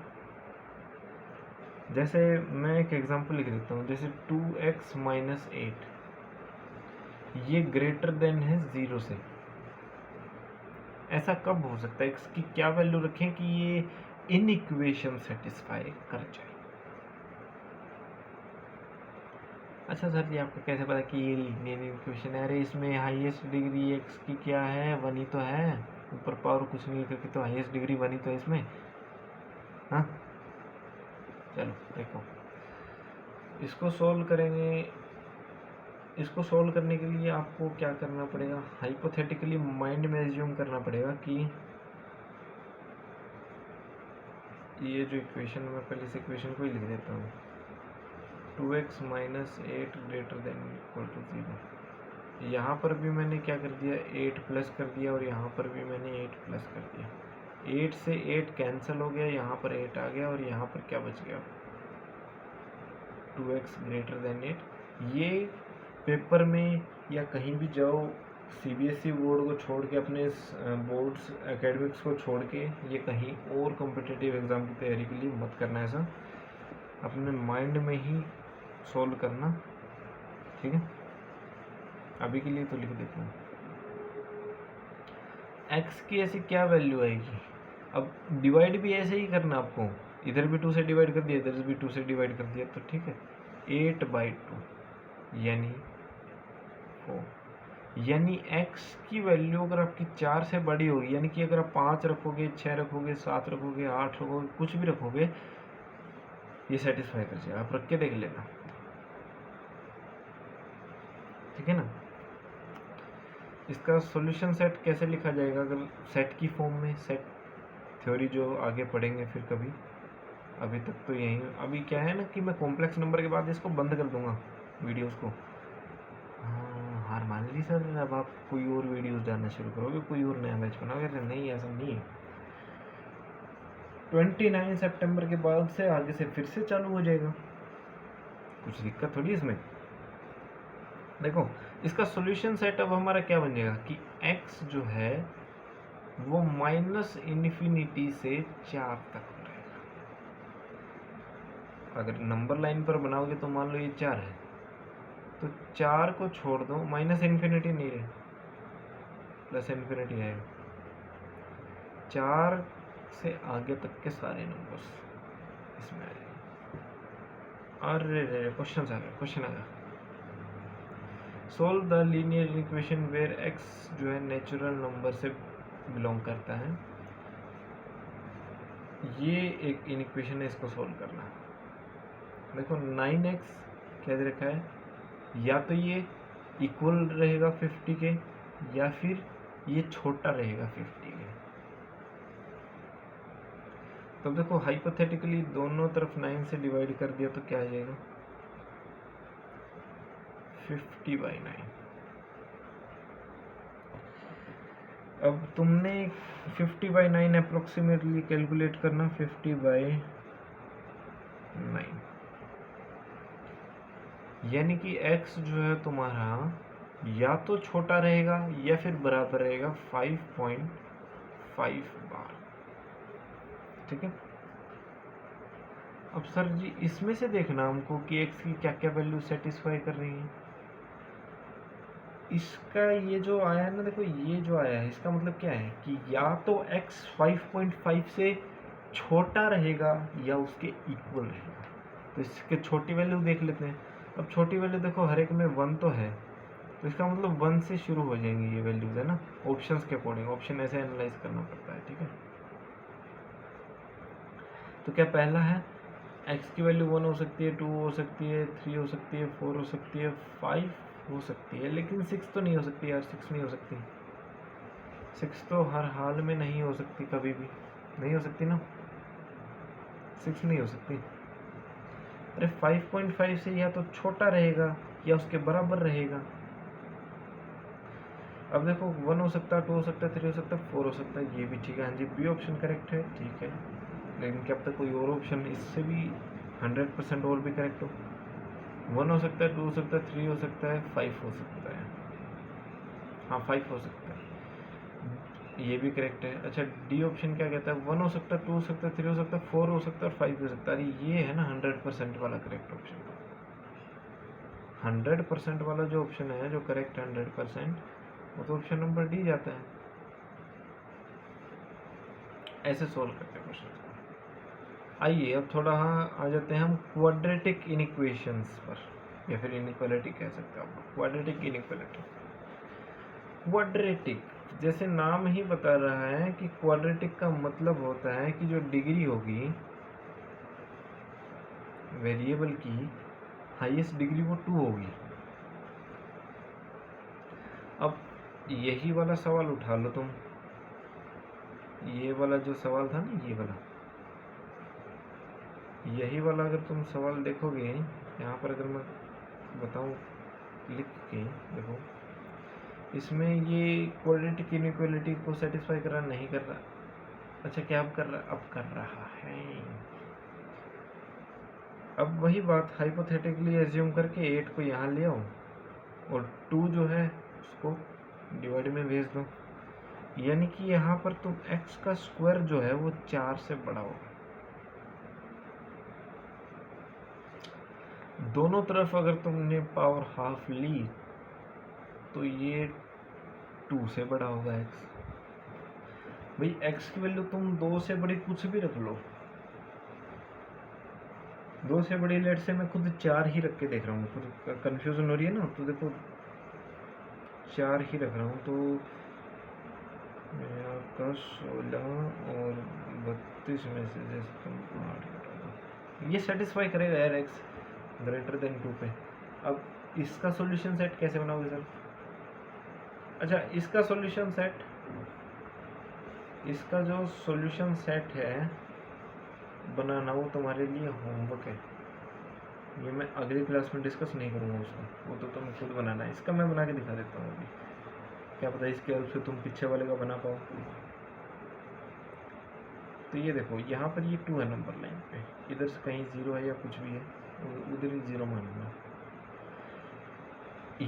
जैसे मैं एक एग्जांपल लिख देता हूँ, जैसे 2x माइनस 8, ये ग्रेटर देन है 0 से। ऐसा कब हो सकता है, इसकी क्या वैल्यू रखें कि ये इन इक्वेशन सेटिस्फाई कर जाए? अच्छा सर जी, आपको कैसे पता कि ये लीनियर इक्वेशन है? अरे इसमें हाईएस्ट डिग्री x की क्या है, 1 ही तो है, ऊपर पावर कुछ नहीं करके, तो हाईएस्ट डिग्री 1 ही तो है इसमें। हाँ चलो देखो, इसको सोल्व करेंगे। इसको सोल्व करने के लिए आपको क्या करना पड़ेगा, हाइपोथेटिकली माइंड में एज्यूम करना पड़ेगा कि ये जो इक्वेशन, मैं पहले इस इक्वेशन को ही लिख देता हूँ, 2x minus 8 greater than equal to 0। यहाँ पर भी मैंने क्या कर दिया, 8 प्लस कर दिया, और यहाँ पर भी मैंने 8 प्लस कर दिया। 8 से 8 कैंसिल हो गया, यहाँ पर 8 आ गया, और यहाँ पर क्या बच गया, 2x ग्रेटर देन 8। ये पेपर में या कहीं भी जाओ, सीबीएसई बोर्ड को छोड़ के, अपने बोर्ड्स एकेडमिक्स को छोड़ के, ये कहीं और कॉम्पिटिटिव एग्ज़ाम की तैयारी के लिए मत करना ऐसा, अपने माइंड में ही सॉल्व करना, ठीक है। अभी के लिए तो लिख देता हूँ, x की ऐसी क्या वैल्यू आएगी। अब डिवाइड भी ऐसे ही करना आपको, इधर भी 2 से डिवाइड कर दिया, इधर भी 2 से डिवाइड कर दिया, तो ठीक है। 8/2 यानी 4, यानी x की वैल्यू अगर आपकी 4 से बड़ी होगी, यानी कि अगर आप 5 रखोगे, 6 रखोगे, 7 रखोगे, 8 रखोगे, कुछ भी रखोगे, ये सेटिस्फाई कर जाएगा। आप रख के देख लेना, ठीक है ना। इसका सॉल्यूशन सेट कैसे लिखा जाएगा, अगर सेट की फॉर्म में, सेट थ्योरी जो आगे पढ़ेंगे फिर कभी, अभी तक तो यही। अभी क्या है ना कि मैं कॉम्प्लेक्स नंबर के बाद इसको बंद कर दूंगा वीडियोस को। हाँ, हार मान ली सर, अब आप कोई और वीडियोस डालना शुरू करोगे, कोई और नया बैच बनाओगे? नहीं, ऐसा नहीं है। 29 सितंबर के बाद से आगे से फिर से चालू हो जाएगा, कुछ दिक्कत थोड़ी इसमें। देखो, इसका सॉल्यूशन सेट अब हमारा क्या बन जाएगा कि x जो है वो माइनस इन्फिनिटी से 4 तक हो रहेगा। अगर नंबर लाइन पर बनाओगे तो मान लो ये 4 है, तो 4 को छोड़ दो, माइनस इन्फिनिटी नहीं है, प्लस इन्फिनिटी है। 4 से आगे तक के सारे नंबर्स इसमें आ जाएंगे। अरे क्वेश्चन आ गया। Solve the linear equation where x जो है नेचुरल नंबर से बिलोंग करता है। ये एक इनइक्वेशन है, इसको सोल्व करना। देखो 9x क्या दे रखा है, या तो ये इक्वल रहेगा 50 के या फिर ये छोटा रहेगा 50 के। तो देखो हाइपोथेटिकली दोनों तरफ 9 से डिवाइड कर दिया तो क्या आ जाएगा, 50/9। अब तुमने 50/9 अप्रोक्सीमेटली कैलकुलेट करना, 50/9 यानी कि x जो है तुम्हारा या तो छोटा रहेगा या फिर बराबर रहेगा 5.5 बार। ठीक है। अब सर जी इसमें से देखना हमको कि x की क्या क्या वैल्यू सेटिस्फाई कर रही है। इसका ये जो आया है ना, देखो ये जो आया है इसका मतलब क्या है कि या तो x 5.5 से छोटा रहेगा या उसके इक्वल रहेगा। तो इसके छोटी वैल्यू देख लेते हैं। अब छोटी वैल्यू देखो हर एक में 1 तो है, तो इसका मतलब 1 से शुरू हो जाएंगी ये वैल्यूज, है ना, ऑप्शंस के अकॉर्डिंग। ऑप्शन ऐसे एनालाइज करना पड़ता है। ठीक है। तो क्या पहला है, x की वैल्यू 1 हो सकती है, 2 हो सकती है, 3 हो सकती है, 4 हो सकती है, 5 हो सकती है, लेकिन 6 तो नहीं हो सकती यार। 6 नहीं हो सकती, 6 तो हर हाल में नहीं हो सकती, कभी भी नहीं हो सकती ना, 6 नहीं हो सकती। अरे 5.5 से या तो छोटा रहेगा या उसके बराबर रहेगा। अब देखो 1 हो सकता है, 2 हो सकता है, 3 हो सकता है, 4 हो सकता है, ये भी ठीक है। हाँ जी, बी ऑप्शन करेक्ट है। ठीक है, लेकिन क्या पता कोई और ऑप्शन इससे भी 100% और भी करेक्ट हो। 1 हो सकता है, 2 हो सकता है, 3 हो सकता है, 5 हो सकता है। हाँ 5 हो सकता है, ये भी करेक्ट है। अच्छा डी ऑप्शन क्या कहता है, 1 हो सकता है, 2 हो सकता है, 3 हो सकता है, 4 हो सकता है और 5 हो सकता है। अरे ये है ना 100% वाला करेक्ट ऑप्शन। 100% वाला जो ऑप्शन है, जो करेक्ट 100%, वो तो ऑप्शन नंबर डी जाता है। ऐसे सोल्व करते हैं क्वेश्चन को। आइए अब थोड़ा आ जाते हैं हम क्वाड्रेटिक इनइक्वेशंस पर, या फिर इनइक्वालिटी कह सकते हैं आप, क्वाड्रेटिक इनइक्वालिटी। क्वाड्रेटिक जैसे नाम ही बता रहा है कि क्वाड्रेटिक का मतलब होता है कि जो डिग्री होगी वेरिएबल की, हाईएस्ट डिग्री वो 2 होगी। अब यही वाला सवाल उठा लो तुम, ये वाला जो सवाल था ना, ये वाला, यही वाला अगर तुम सवाल देखोगे यहाँ पर, अगर मैं बताऊँ लिख के, देखो इसमें ये क्वाड्रेटिक इनइक्वालिटी को सेटिस्फाई कर रहा नहीं कर रहा। अच्छा क्या अब कर रहा, अब कर रहा है। अब वही बात हाइपोथेटिकली एज्यूम करके 8 को यहाँ ले आओ और 2 जो है उसको डिवाइड में भेज दो, यानी कि यहाँ पर तुम x का स्क्वायर जो है वो 4 से बड़ा होगा। दोनों तरफ अगर तुमने पावर हाफ ली तो ये 2 से बड़ा होगा x। भाई x की वैल्यू तुम 2 से बड़ी कुछ भी रख लो, 2 से बड़ी लेट से मैं खुद 4 ही रख के देख रहा हूँ, तो कंफ्यूजन हो रही है ना, तो देखो 4 ही रख रहा हूँ, तो आपका 16 और 32 में से जैसे तुम 8 घटाओ, ये सेटिस्फाई करेगा यार x ग्रेटर देन 2 पे। अब इसका सॉल्यूशन सेट कैसे बनाओगे सर? अच्छा इसका सॉल्यूशन सेट, इसका जो सॉल्यूशन सेट है बनाना, वो तुम्हारे लिए होमवर्क है, ये मैं अगली क्लास में डिस्कस नहीं करूँगा उसको, वो तो तुम खुद बनाना है। इसका मैं बना के दिखा देता हूँ अभी, क्या पता इसके हेल्प से तुम पीछे वाले का बना पाओ। तो ये देखो यहाँ पर ये 2 है नंबर लाइन पे, इधर से कहीं 0 है या कुछ भी है, उधर ही 0 मानूंगा।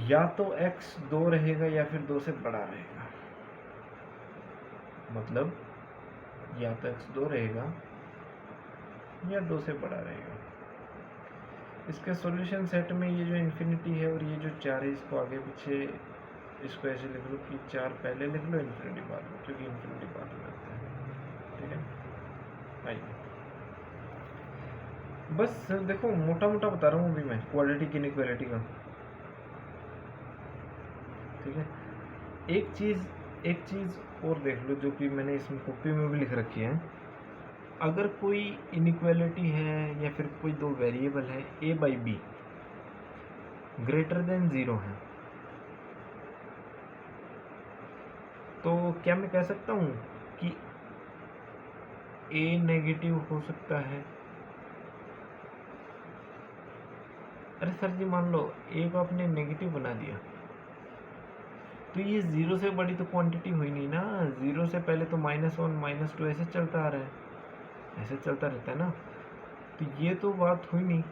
या तो x 2 रहेगा या फिर 2 से बड़ा रहेगा, मतलब या तो x 2 रहेगा या 2 से बड़ा रहेगा। इसके सॉल्यूशन सेट में ये जो इन्फिनिटी है और ये जो 4 है, इसको आगे पीछे, इसको ऐसे लिख लो कि 4 पहले लिख लो, इन्फिनिटी बाद में, क्योंकि इन्फिनिटी बाद में आता है। ठीक है, आइए बस देखो मोटा मोटा बता रहा हूँ अभी मैं क्वाड्रेटिक इनइक्वालिटी का। ठीक है, एक चीज़ और देख लो जो कि मैंने इसमें कॉपी में भी लिख रखी है। अगर कोई इनइक्वालिटी है या फिर कोई दो वेरिएबल है ए बाई बी ग्रेटर देन 0 है, तो क्या मैं कह सकता हूँ कि ए नेगेटिव हो सकता है? अरे सर जी, मान लो ए को आपने नेगेटिव बना दिया, तो ये 0 से बड़ी तो क्वांटिटी हुई नहीं ना। 0 से पहले तो -1 -2 ऐसे चलता आ रहा है, ऐसे चलता रहता है ना। तो ये तो बात हुई नहीं,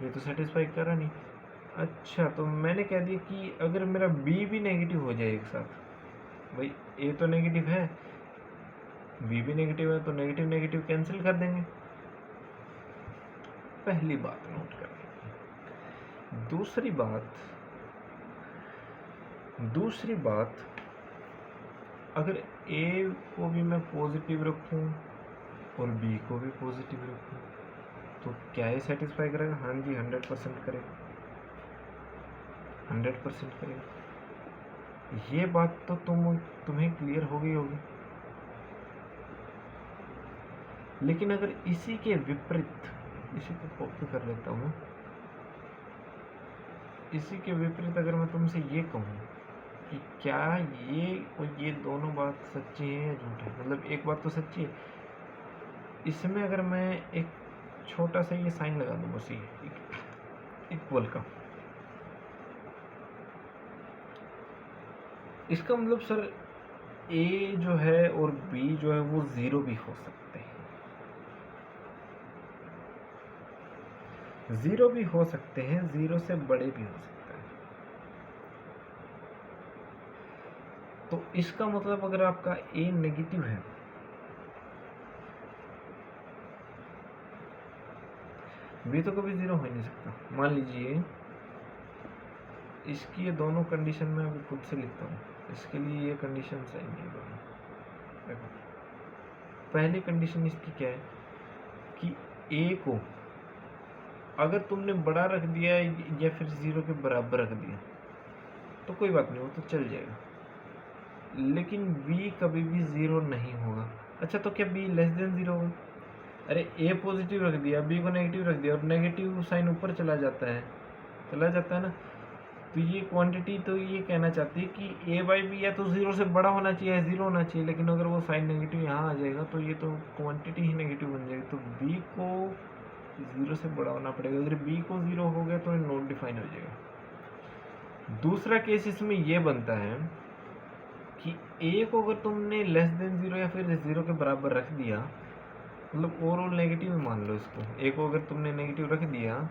ये तो सेटिस्फाई करा नहीं। अच्छा, तो मैंने कह दिया कि अगर मेरा बी भी नेगेटिव हो जाए एक साथ, भाई ए तो नेगेटिव है, बी भी नेगेटिव है, तो नेगेटिव नेगेटिव कैंसिल कर देंगे। पहली बात नोट कर लीजिए। दूसरी बात, अगर ए को भी मैं पॉजिटिव रखूं और बी को भी पॉजिटिव रखूं, तो क्या ये सेटिस्फाई करेगा? हाँ जी, 100% करेगा, 100% करेगा। ये बात तो तुम्हें क्लियर हो गई होगी। लेकिन अगर इसी के विपरीत, इसी को कॉपी कर लेता हूँ, इसी के विपरीत अगर मैं तुमसे ये कहूँ कि क्या ये और ये दोनों बात सच्ची है या झूठ है, मतलब एक बात तो सच्ची है, इसमें अगर मैं एक छोटा सा ये साइन लगा दूँ, बस ये इक्वल का, इसका मतलब सर ए जो है और बी जो है वो 0 भी हो सकते हैं, 0 भी हो सकते हैं, 0 से बड़े भी हो सकते हैं। तो इसका मतलब अगर आपका ए नेगेटिव है, बी तो कभी 0 हो ही नहीं सकता। मान लीजिए इसकी ये दोनों कंडीशन मैं अभी खुद से लिखता हूँ, इसके लिए ये कंडीशन सही नहीं है। देखो, पहली कंडीशन इसकी क्या है कि ए को अगर तुमने बड़ा रख दिया या फिर 0 के बराबर रख दिया तो कोई बात नहीं, वो तो चल जाएगा, लेकिन बी कभी भी 0 नहीं होगा। अच्छा, तो क्या बी लेस देन 0 होगा? अरे ए पॉजिटिव रख दिया, बी को नेगेटिव रख दिया, और नेगेटिव साइन ऊपर चला जाता है ना। तो ये क्वांटिटी तो ये कहना चाहती है कि ए बाई बी या तो 0 से बड़ा होना चाहिए या 0 होना चाहिए, लेकिन अगर वो साइन नेगेटिव यहाँ आ जाएगा तो ये तो क्वांटिटी ही नेगेटिव बन जाएगी। तो बी को 0 से बड़ा होना पड़ेगा। अगर बी को 0 हो गया तो नॉट डिफाइन हो जाएगा। दूसरा केस इसमें ये बनता है कि ए को अगर तुमने लेस देन 0 या फिर 0 के बराबर रख दिया, मतलब ओवरऑल नेगेटिव मान लो इसको, ए को अगर तुमने नेगेटिव रख दिया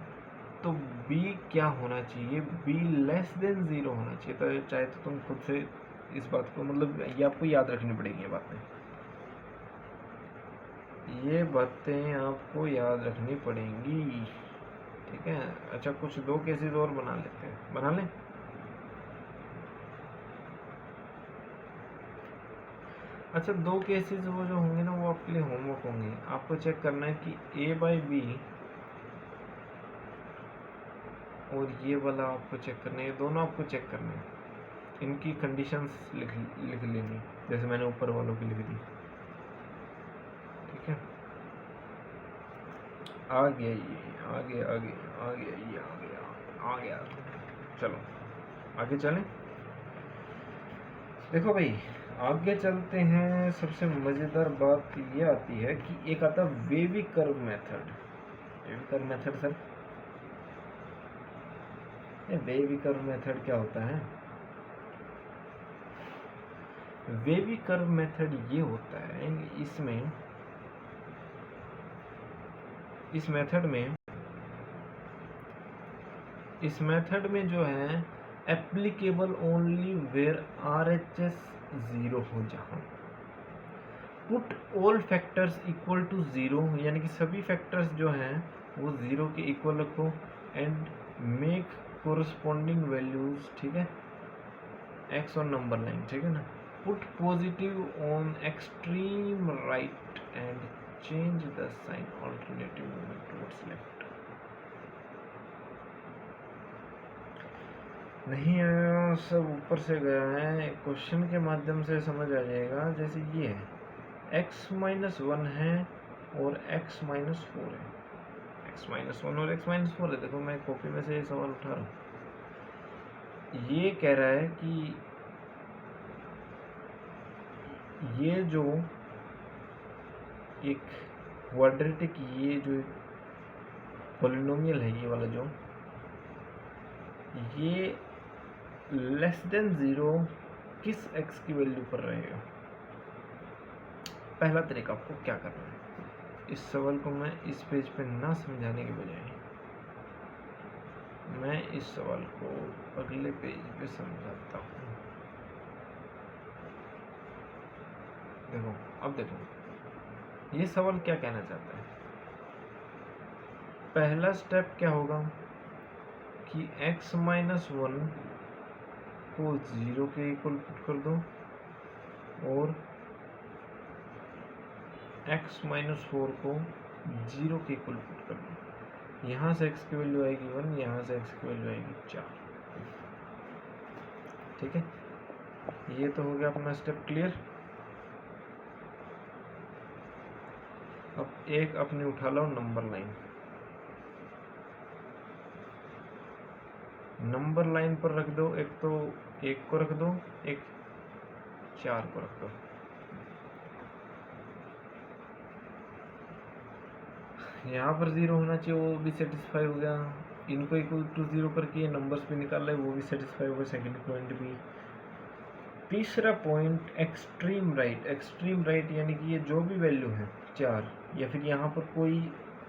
तो बी क्या होना चाहिए? बी लेस देन 0 होना चाहिए। तो चाहे तो तुम खुद से इस बात को, मतलब ये आपको याद रखनी पड़ेगी, ये बातें आपको याद रखनी पड़ेंगी, ठीक है। अच्छा, कुछ दो केसेस और बना लेते हैं, बना लें। अच्छा, दो केसेस वो जो होंगे ना, वो आपके लिए होमवर्क होंगे। आपको चेक करना है कि ए बाई बी और ये वाला आपको चेक करना है, दोनों आपको चेक करना है। इनकी कंडीशंस लिख लेनी, जैसे मैंने ऊपर वालों की लिख दी, ठीक है। आ गया ये, आ गया। चलो आगे चलें। देखो भाई, आगे चलते हैं। सबसे मज़ेदार बात ये आती है कि एक आता है wavy curve method. Wavy curve method sir, wavy curve method क्या होता है? वेवी कर्व मेथड ये होता है, इसमें इस मेथड में जो है एप्लीकेबल ओनली वेयर RHS 0 हो, जहाँ put all factors equal to 0, यानी कि सभी फैक्टर्स जो हैं वो 0 के इक्वल रखो, एंड मेक कोरस्पॉन्डिंग वैल्यूज, ठीक है, एक्स ऑन नंबर लाइन, ठीक है ना। Put positive on extreme right end change the sign alternative movement towards left. नहीं आया सब ऊपर से गया है, क्वेश्चन के माध्यम से समझ आ जाएगा। जैसे ये है x-1 है और x-4 है, x-1 और x-4 है। देखो मैं कॉपी में से ये सवाल उठा रहा हूँ। ये कह रहा है कि ये जो एक क्वाड्रेटिक, ये जो पॉलिनोमियल है, ये वाला जो, ये लेस देन 0 किस x की वैल्यू पर रहेगा। पहला तरीका आपको क्या करना है, इस सवाल को मैं इस पेज पे ना समझाने के बजाय मैं इस सवाल को अगले पेज पे समझाता हूँ। देखो अब देखो ये सवाल क्या कहना चाहता है। पहला स्टेप क्या होगा कि x-1 को 0 के इक्वल पुट कर दो और x-4 को 0 के इक्वल पुट कर दो। यहाँ से x की वैल्यू आएगी 1, यहाँ से x की वैल्यू आएगी 4। ठीक है, ये तो हो गया अपना स्टेप क्लियर। अब एक अपने उठा लो नंबर लाइन। नंबर लाइन पर रख दो, एक तो 1 को रख दो, एक 4 को रख दो। यहाँ पर 0 होना चाहिए, वो भी सेटिस्फाई हो गया। इनको इक्वल टू 0 करके नंबर्स भी निकाल रहे, वो भी सेटिस्फाई हो गया, सेकंड पॉइंट भी। तीसरा point extreme right. Extreme right यानी कि ये जो भी वैल्यू है 4, या फिर यहाँ पर कोई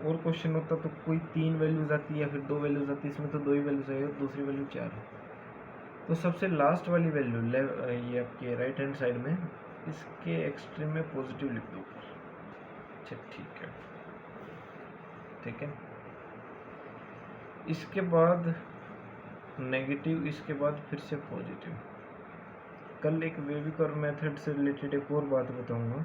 और क्वेश्चन होता तो कोई 3 वैल्यूज आती या फिर 2 वैल्यूज आती, इसमें तो 2 ही वैल्यूज आई और दूसरी वैल्यू 4 है। तो सबसे लास्ट वाली वैल्यू ये आपके राइट हैंड साइड में, इसके एक्सट्रीम में पॉजिटिव लिख दो। अच्छा ठीक है, ठीक है। इसके बाद नेगेटिव, इसके बाद फिर से पॉजिटिव। कल एक वेवी कर्व मेथड से रिलेटेड एक और बात बताऊंगा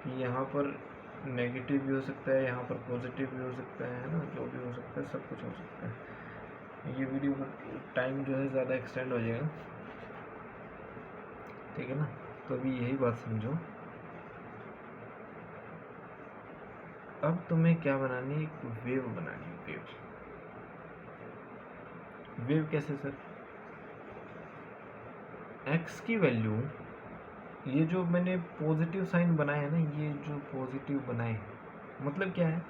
कि यहाँ पर नेगेटिव भी हो सकता है, यहाँ पर पॉजिटिव भी हो सकता है ना, जो भी हो सकता है, सब कुछ हो सकता है। ये वीडियो टाइम जो है ज़्यादा एक्सटेंड हो जाएगा, ठीक है ना। तो अभी यही बात समझो। अब तुम्हें क्या बनानी है, एक वेव बनानी है। वेव, वेव कैसे सर? x की वैल्यू, ये जो मैंने पॉजिटिव साइन बनाया है ना, ये जो पॉजिटिव बनाए मतलब क्या है,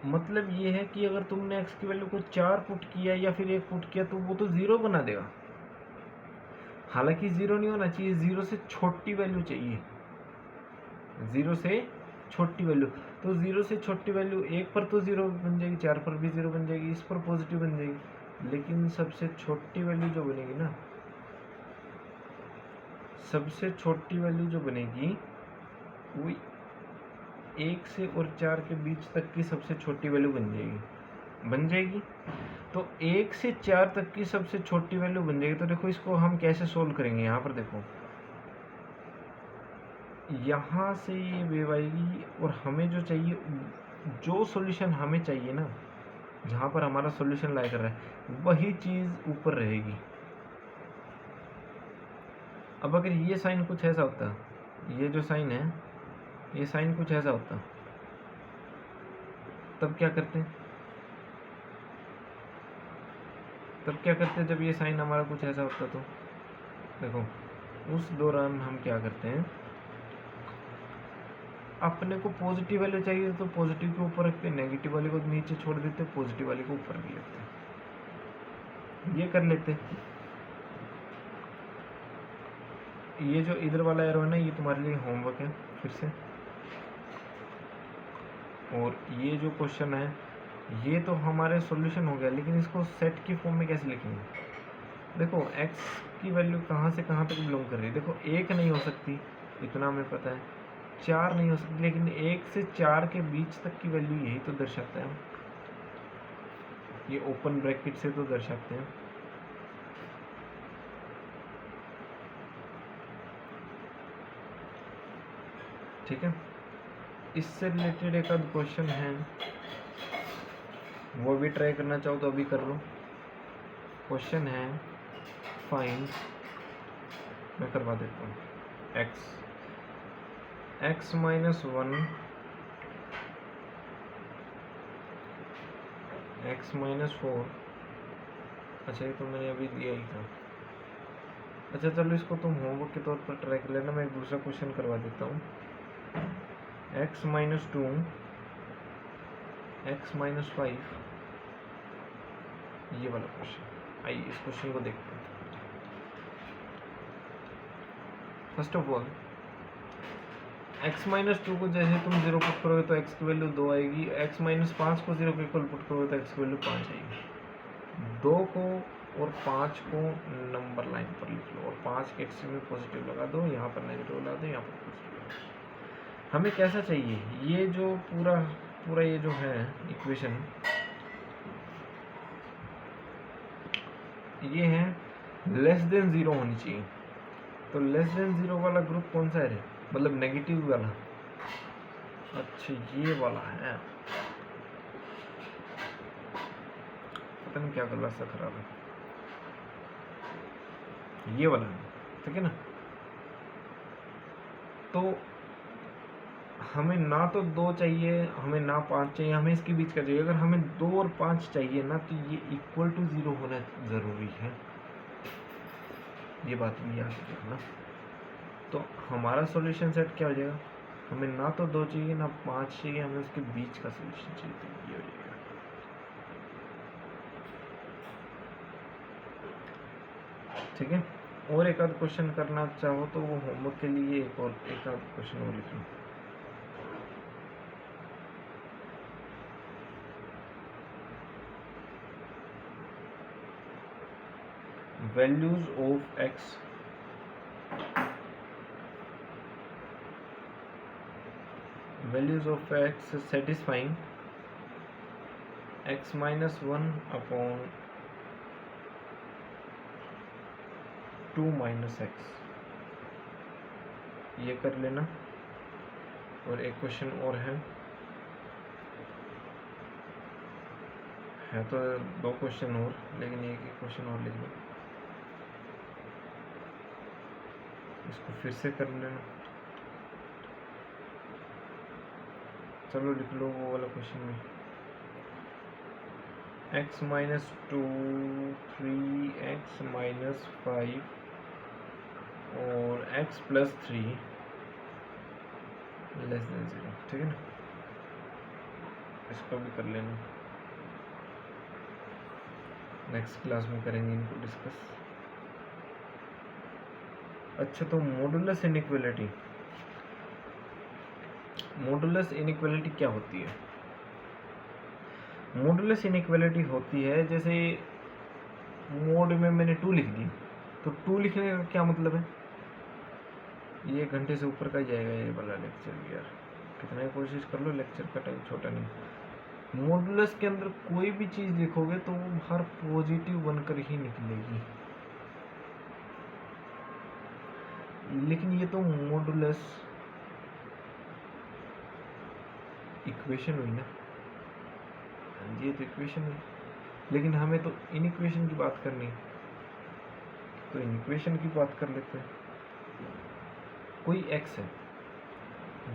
मतलब ये है कि अगर तुमने x की वैल्यू को 4 पुट किया या फिर 1 पुट किया तो वो तो 0 बना देगा। हालांकि 0 नहीं होना चाहिए, 0 से छोटी वैल्यू चाहिए, 0 से छोटी वैल्यू। तो 0 से छोटी वैल्यू 1 पर तो 0 बन जाएगी, 4 पर भी 0 बन जाएगी, इस पर पॉजिटिव बन जाएगी। लेकिन सबसे छोटी वैल्यू जो बनेगी ना, सबसे छोटी वैल्यू जो बनेगी वो 1 से और 4 के बीच तक की सबसे छोटी वैल्यू बन जाएगी। तो 1 से 4 तक की सबसे छोटी वैल्यू बन जाएगी। तो देखो इसको हम कैसे सोल्व करेंगे। यहाँ पर देखो, यहाँ से ये वेव आएगी और हमें जो चाहिए, जो सॉल्यूशन हमें चाहिए ना, जहाँ पर हमारा सॉल्यूशन लाई कर रहा है, वही चीज़ ऊपर रहेगी। अब अगर ये साइन कुछ ऐसा होता, ये जो साइन है, ये साइन कुछ ऐसा होता, तब क्या करते? तब क्या करते जब ये साइन हमारा कुछ ऐसा होता? तो देखो उस दौरान हम क्या करते हैं, अपने को पॉजिटिव वैल्यू चाहिए तो पॉजिटिव के ऊपर रखते, नेगेटिव वाले को नीचे छोड़ देते, पॉजिटिव वाले को ऊपर रख लेते, ये कर लेते। ये जो इधर वाला एरो है ना, ये तुम्हारे लिए होमवर्क है फिर से। और ये जो क्वेश्चन है, ये तो हमारे सॉल्यूशन हो गया, लेकिन इसको सेट की फॉर्म में कैसे लिखेंगे? देखो x की वैल्यू कहाँ से कहाँ तक बिलोंग कर रही है। देखो 1 नहीं हो सकती, इतना हमें पता है, 4 नहीं हो सकती, लेकिन 1 से 4 के बीच तक की वैल्यू यही तो दर्शाता है। ये ओपन ब्रैकेट से तो दर्शाते हैं। ठीक है, इससे रिलेटेड एक आध क्वेश्चन है, वो भी ट्राई करना चाहो तो अभी कर लो। क्वेश्चन है फाइंड, मैं करवा देता हूँ, x माइनस 1 x माइनस 4, अच्छा ये तो मैंने अभी दिया ही था। अच्छा चलो इसको तुम होमवर्क के तौर पर ट्राई कर लेना, मैं एक दूसरा क्वेश्चन करवा देता हूँ। x माइनस 2 x माइनस 5, ये वाला क्वेश्चन। आइए इस क्वेश्चन को देखते हैं। First of all x minus 2 को जैसे तुम 0 पुट करोगे तो x की वैल्यू 2 आएगी, x माइनस 5 को 0 के इक्वल पुट करोगे तो x की वैल्यू 5 आएगी। 2 को और 5 को नंबर लाइन पर लिख लो और 5 के एक्सट्रीम में पॉजिटिव लगा दो, यहाँ पर नेगेटिव लगा दो, यहाँ पर पॉजिटिव लगा दो। हमें कैसा चाहिए, ये जो पूरा ये जो है इक्वेशन, ये है लेस देन 0 होनी चाहिए। तो लेस देन 0 वाला ग्रुप कौन सा है, मतलब नेगेटिव वाला। अच्छा ये वाला है, पता नहीं क्या गला सा खराब है, ये वाला है, ठीक है ना। तो हमें ना तो 2 चाहिए, हमें ना 5 चाहिए, हमें इसके बीच का चाहिए। अगर हमें 2 और 5 चाहिए ना तो ये इक्वल टू 0 होना ज़रूरी है, ये बात भी याद रखना। तो हमारा सॉल्यूशन सेट क्या हो जाएगा, हमें ना तो 2 चाहिए ना 5 चाहिए, हमें उसके बीच का सॉल्यूशन चाहिए, तो ये हो जाएगा। ठीक है, और एक आध क्वेश्चन करना चाहो तो वो होमवर्क के लिए एक आध क्वेश्चन और लिख लो। values of x satisfying x minus 1 upon 2 minus x, ये कर लेना। और एक क्वेश्चन और है तो 2 क्वेश्चन और, लेकिन एक क्वेश्चन और लिख लो, इसको फिर से कर लेना। चलो लिख लो वो वाला क्वेश्चन में, x माइनस 2 3x माइनस 5 और x प्लस 3 लेस देन 0, ठीक है ना। इसको भी कर लेना, नेक्स्ट क्लास में करेंगे इनको डिस्कस। अच्छा तो मॉडुलस इनइक्वालिटी क्या होती है। मॉडुलस इनइक्वालिटी होती है, जैसे मोड में मैंने 2 लिख दी, तो 2 लिखने का क्या मतलब है, ये 1 घंटे से ऊपर का जाएगा ये वाला लेक्चर भी यार, कितना ही कोशिश कर लो लेक्चर का टाइम छोटा नहीं। मॉडुलस के अंदर कोई भी चीज़ लिखोगे तो वो हर पॉजिटिव बनकर ही निकलेगी, लेकिन ये तो मॉडुलस इक्वेशन हुई ना, ये तो इक्वेशन हुई, लेकिन हमें तो इनइक्वेशन की बात करनी है, तो इनइक्वेशन की बात कर लेते हैं। कोई x है,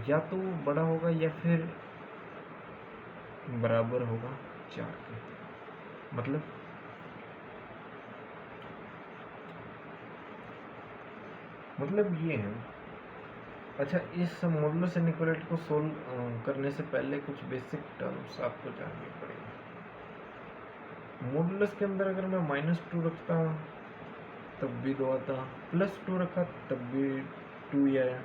या तो वो बड़ा होगा या फिर बराबर होगा 4 के, मतलब ये है। अच्छा इस मॉडुलस इनइक्वालिटी को सोल्व करने से पहले कुछ बेसिक टर्म्स आपको जानने पड़ेंगे। मॉडुलस के अंदर अगर मैं -2 रखता तब भी 2 आता, +2 रखा तब भी 2 ही आया।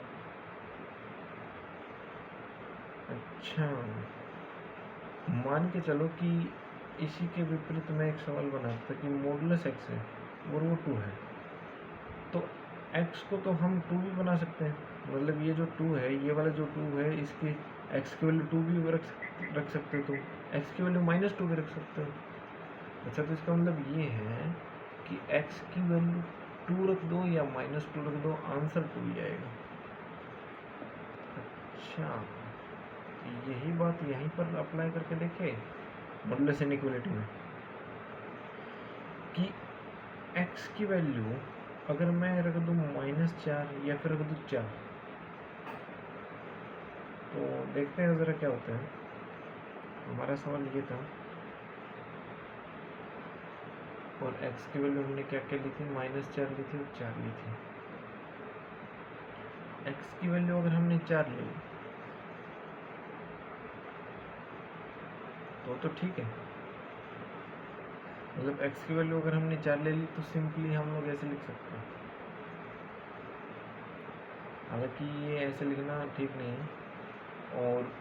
अच्छा मान के चलो कि इसी के विपरीत मैं एक सवाल बनाता कि मॉडुलस x है और वो 2 है, तो x को तो हम 2 भी बना सकते हैं, मतलब ये जो 2 है, ये वाला जो 2 है, इसकी x की वैल्यू 2 भी रख सकते हो, तो x की वैल्यू -2 भी रख सकते हो। अच्छा तो इसका मतलब ये है कि x की वैल्यू 2 रख दो या -2 रख दो, आंसर 2 ही आएगा। अच्छा यही बात यहीं पर अप्लाई करके देखे मॉडुलस इनइक्वालिटी में, कि x की वैल्यू अगर मैं रख दूँ -4 या फिर रख दूँ 4, तो देखते हैं ज़रा क्या होता है। हमारा सवाल ये था, और x की वैल्यू हमने क्या क्या ली थी, -4 ली थी और 4 ली थी। x की वैल्यू अगर हमने 4 ली तो ठीक है, मतलब x की वैल्यू अगर हमने 4 ले ली तो सिंपली हम लोग ऐसे लिख सकते हैं। हालांकि ये ऐसे लिखना ठीक नहीं है, और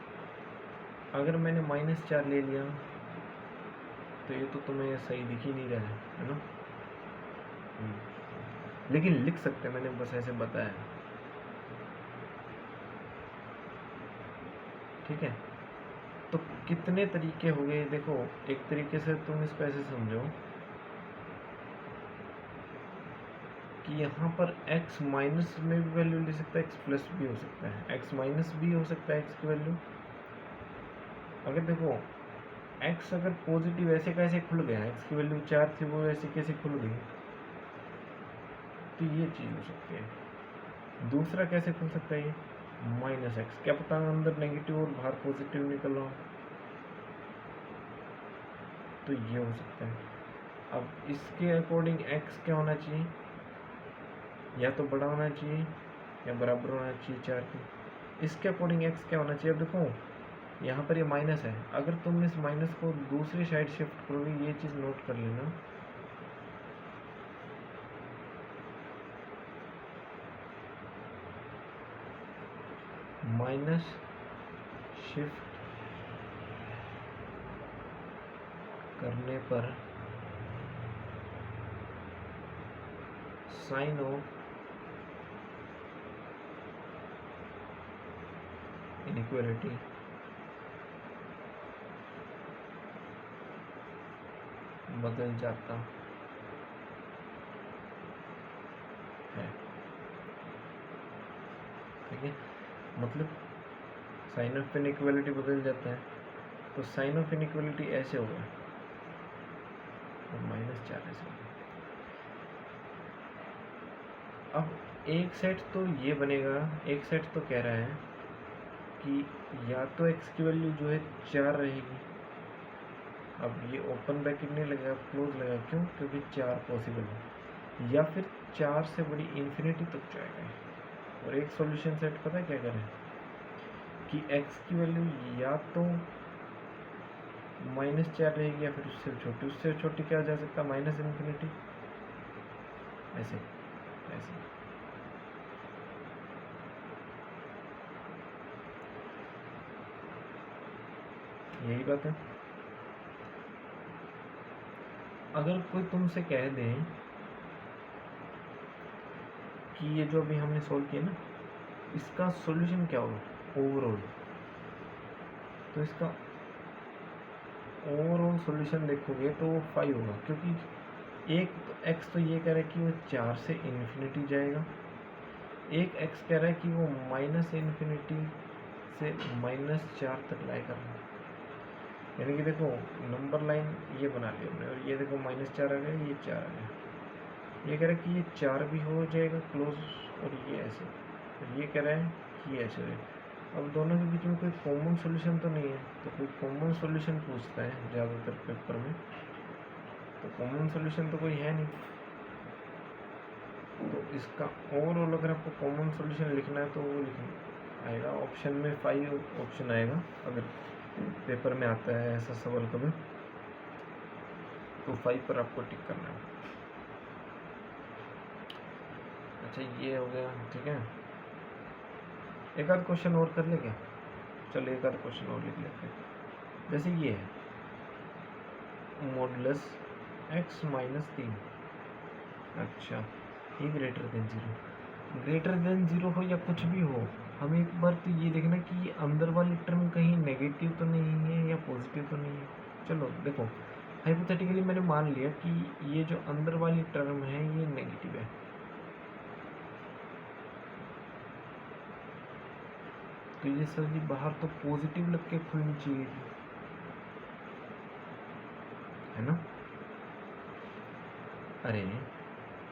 अगर मैंने -4 ले लिया तो ये तो तुम्हें सही दिख ही नहीं रहा है ना। लेकिन लिख सकते हैं, मैंने बस ऐसे बताया, ठीक है। तो कितने तरीके हो गए देखो, एक तरीके से तुम इसको ऐसे समझो कि यहाँ पर x माइनस में भी वैल्यू ले सकता है, x प्लस भी हो सकता है, x माइनस भी हो सकता है x की वैल्यू। अगर देखो x अगर पॉजिटिव ऐसे कैसे खुल गया, x की वैल्यू 4 थी वो ऐसे कैसे खुल गई, तो ये चीज़ हो सकती है। दूसरा कैसे खुल सकता है, ये -x, क्या पता अंदर नेगेटिव और बाहर पॉजिटिव निकल रहा हो, तो ये हो सकता है। अब इसके अकॉर्डिंग x क्या होना चाहिए, या तो बड़ा होना चाहिए या बराबर होना चाहिए 4 के। इसके अकॉर्डिंग x क्या होना चाहिए। अब देखो यहाँ पर ये माइनस है, अगर तुम इस माइनस को दूसरी साइड शिफ्ट करोगे, ये चीज़ नोट कर लेना, माइनस शिफ्ट करने पर साइन ऑफ इनइक्वालिटी बदल जाता है, ठीक है। मतलब साइन ऑफ इनइक्वालिटी बदल जाता है, तो साइन ऑफ इनइक्वालिटी ऐसे होगा और -4 ऐसे होगा। अब एक सेट तो ये बनेगा, एक सेट तो कह रहा है कि या तो x की वैल्यू जो है 4 रहेगी, अब ये ओपन ब्रैकेट नहीं लगेगा, क्लोज लगेगा, क्यों, क्योंकि 4 पॉसिबल है, या फिर 4 से बड़ी इन्फिनिटी तक जाएगा। और एक सॉल्यूशन सेट पता है क्या करें, कि x की वैल्यू या तो -4 रहेगी या फिर उससे छोटी क्या जा सकता है, -इन्फिनिटी, ऐसे ऐसे। यही बात है। अगर कोई तुमसे कह दे कि ये जो अभी हमने सोल्व किया ना, इसका सॉल्यूशन क्या होगा ओवरऑल, तो इसका ओवरऑल सॉल्यूशन देखोगे तो वो 5 होगा, क्योंकि एक x तो ये कह रहा है कि वो 4 से इन्फिनिटी जाएगा, एक x कह रहा है कि वो -इन्फिनिटी से -4 तक लाएगा। यानी कि देखो नंबर लाइन ये बना ली हमने, और ये देखो -4 आ गया, ये 4 आ गया, ये कह रहा है कि ये 4 भी हो जाएगा क्लोज, और ये ऐसे, और ये कह रहा है कि ऐसे हो जाएगा। अब दोनों के बीच में कोई कॉमन सॉल्यूशन तो नहीं है, तो कोई कॉमन सॉल्यूशन पूछता है ज़्यादातर पेपर में, तो कॉमन सॉल्यूशन तो कोई है नहीं। तो इसका ओवरऑल अगर आपको कॉमन सॉल्यूशन लिखना है तो वो लिखना आएगा ऑप्शन में, 5 ऑप्शन आएगा अगर पेपर में आता है ऐसा सवाल कभी, तो 5 पर आपको टिक करना है। अच्छा ये हो गया, ठीक है। एक आध क्वेश्चन और कर ले क्या, चलो एक आध क्वेश्चन और लिख लेते हैं। जैसे ये है मॉडुलस x - 3, अच्छा ये ग्रेटर देन जीरो हो या कुछ भी हो, हमें एक बार तो ये देखना कि ये अंदर वाली टर्म कहीं नेगेटिव तो नहीं है या पॉजिटिव तो नहीं है। चलो देखो हाइपोथेटिकली मैंने मान लिया कि ये जो अंदर वाली टर्म है ये नेगेटिव है, तो ये सर जी बाहर तो पॉजिटिव लग के खुलनी चाहिए थी, है ना। अरे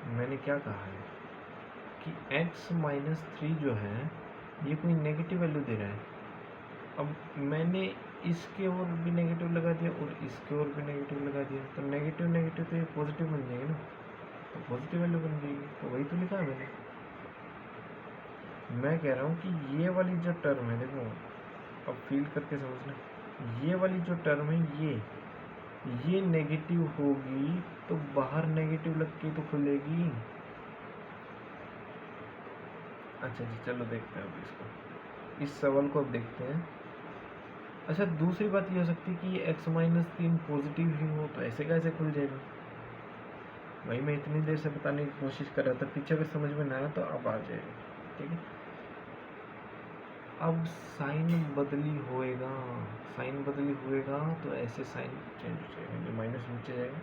मैंने क्या कहा है कि x-3 जो है ये कोई नेगेटिव वैल्यू दे रहा है। अब मैंने इसके ओर भी नेगेटिव लगा दिया और इसके ओर भी नेगेटिव लगा दिया, तो नेगेटिव नेगेटिव तो ये पॉजिटिव बन जाएगी ना, तो पॉजिटिव वैल्यू बन जाएगी। तो वही तो लिखा है मैंने। मैं कह रहा हूँ कि ये वाली जो टर्म है, देखो अब फील करके समझना, ये वाली जो टर्म है ये नेगेटिव होगी तो बाहर नेगेटिव लग के तो खुलेगी। अच्छा जी, चलो देखते हैं अब इसको, इस सवाल को अब देखते हैं। अच्छा, दूसरी बात ये हो सकती है कि ये x-3 पॉजिटिव ही हो, तो ऐसे कैसे खुल जाएगा? वही मैं इतनी देर से बताने की कोशिश कर रहा था, पीछे अगर समझ में ना आया तो अब आ जाएगा। ठीक है, अब साइन बदली होएगा, साइन बदली होएगा तो ऐसे साइन चेंज हो जाएगा, ये माइनस नीचे जाएगा।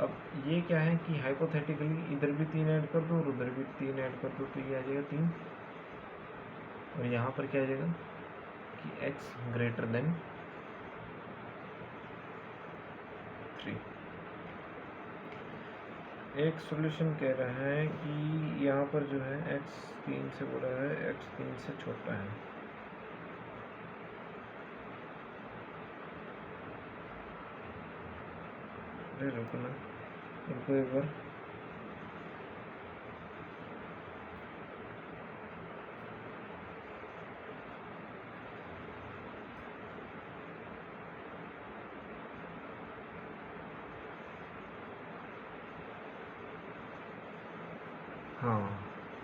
अब ये क्या है कि हाइपोथेटिकली इधर भी 3 ऐड कर दो और उधर भी 3 ऐड कर दो, तो ये आ जाएगा 3, और यहाँ पर क्या आ जाएगा कि x ग्रेटर देन 3। एक सॉल्यूशन कह रहा है कि यहाँ पर जो है x 3 से बड़ा है, x 3 से छोटा है। अरे रुको ना, इनको एक बार हाँ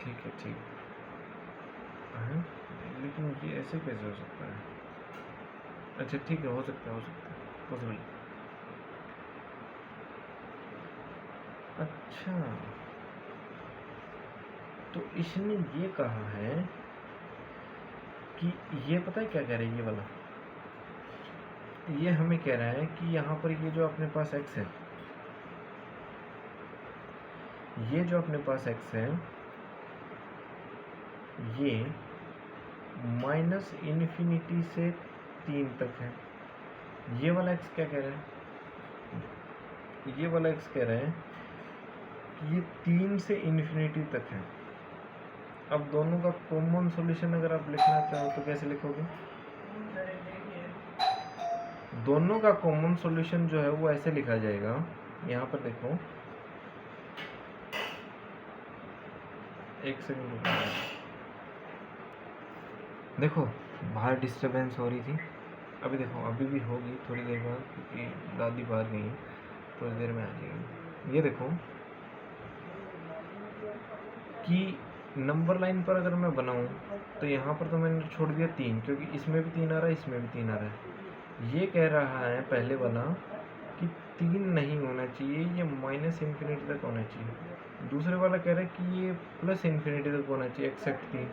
ठीक है, ठीक है, लेकिन ये ऐसे कैसे हो सकता है? अच्छा ठीक है, हो सकता है पॉसिबल। अच्छा, तो इसने ये कहा है कि ये पता है क्या कह रहा है, ये वाला, ये हमें कह रहा है कि यहाँ पर ये जो अपने पास x है, ये जो अपने पास x है, ये -∞ से 3 तक है। ये वाला x क्या कह रहा है? ये वाला x कह रहा है कि ये 3 से इन्फिनिटी तक है। अब दोनों का कॉमन सॉल्यूशन अगर आप लिखना चाहो तो कैसे लिखोगे? दोनों का कॉमन सॉल्यूशन जो है वो ऐसे लिखा जाएगा, यहाँ पर देखो, एक सेकंड देखो, बाहर डिस्टरबेंस हो रही थी, अभी देखो अभी भी होगी थोड़ी देर बाद, क्योंकि दादी बाहर गई है, थोड़ी देर में आ जाएगी। ये देखो कि नंबर लाइन पर अगर मैं बनाऊं तो यहाँ पर तो मैंने छोड़ दिया 3, क्योंकि इसमें भी 3 आ रहा है, इसमें भी 3 आ रहा है। ये कह रहा है पहले वाला कि 3 नहीं होना चाहिए, ये -∞ तक होना चाहिए। दूसरे वाला कह रहा है कि ये +∞ तक होना चाहिए एक्सेप्ट 3।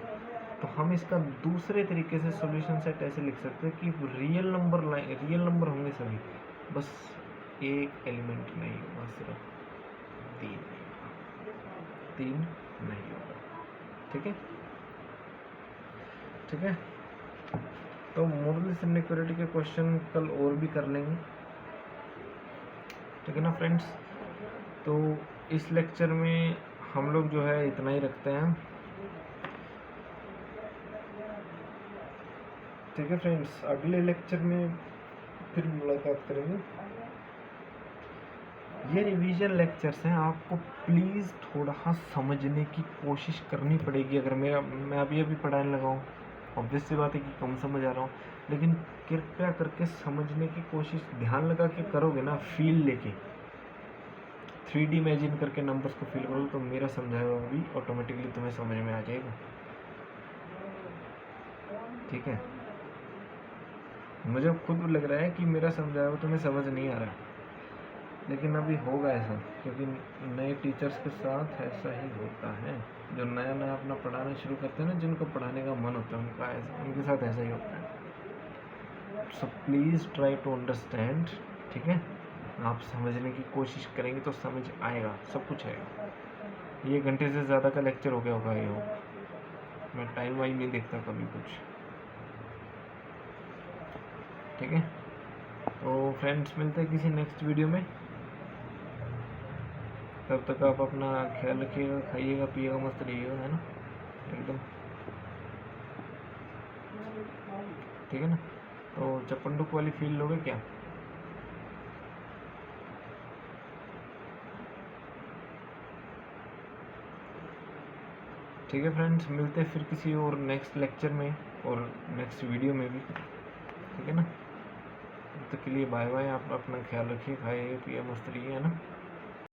तो हम इसका दूसरे तरीके से सॉल्यूशन सेट ऐसे लिख सकते हैं कि रियल नंबर होंगे सभी, बस एक एलिमेंट नहीं होगा, सिर्फ 3 नहीं होगा। ठीक है, ठीक है, तो मॉडुलस इनइक्वालिटी के क्वेश्चन कल और भी कर लेंगे। ठीक है ना फ्रेंड्स, तो इस लेक्चर में हम लोग जो है इतना ही रखते हैं। ठीक है फ्रेंड्स, अगले लेक्चर में फिर मुलाकात करेंगे। ये रिवीजन लेक्चर्स हैं, आपको प्लीज़ थोड़ा समझने की कोशिश करनी पड़ेगी। अगर मैं अभी पढ़ाने लगा हूँ, ऑब्वियस सी बात है कि कम समझ आ रहा हूँ, लेकिन कृपया करके समझने की कोशिश ध्यान लगा के करोगे ना, फील लेके 3D इमेजिन करके नंबर्स को फील करोगे, तो मेरा समझाया हुआ भी ऑटोमेटिकली तुम्हें समझ में आ जाएगा। ठीक है, मुझे खुद लग रहा है कि मेरा समझाया हुआ तुम्हें समझ नहीं आ रहा, लेकिन अभी होगा ऐसा, क्योंकि नए टीचर्स के साथ ऐसा ही होता है। जो नया नया अपना पढ़ाना शुरू करते हैं ना, जिनको पढ़ाने का मन होता है उनके साथ ऐसा ही होता है। So please try to understand. ठीक है, आप समझने की कोशिश करेंगे तो समझ आएगा, सब कुछ आएगा। ये घंटे से ज़्यादा का लेक्चर हो गया होगा ये हो, मैं टाइम वाइम नहीं देखता कभी कुछ। ठीक है, तो फ्रेंड्स मिलते हैं किसी नेक्स्ट वीडियो में। तब तक आप अपना ख्याल रखिएगा, खाइएगा पिएगा, मस्त रहिएगा, है ना, एकदम ठीक है ना। तो चपंडुक वाली फील लोगे क्या? ठीक है फ्रेंड्स, मिलते हैं फिर किसी और नेक्स्ट लेक्चर में और नेक्स्ट वीडियो में भी, ठीक है ना। तब तक के लिए बाय बाय। आप अपना ख्याल रखिए, खाइए पिए, मस्त रहिए, है ना।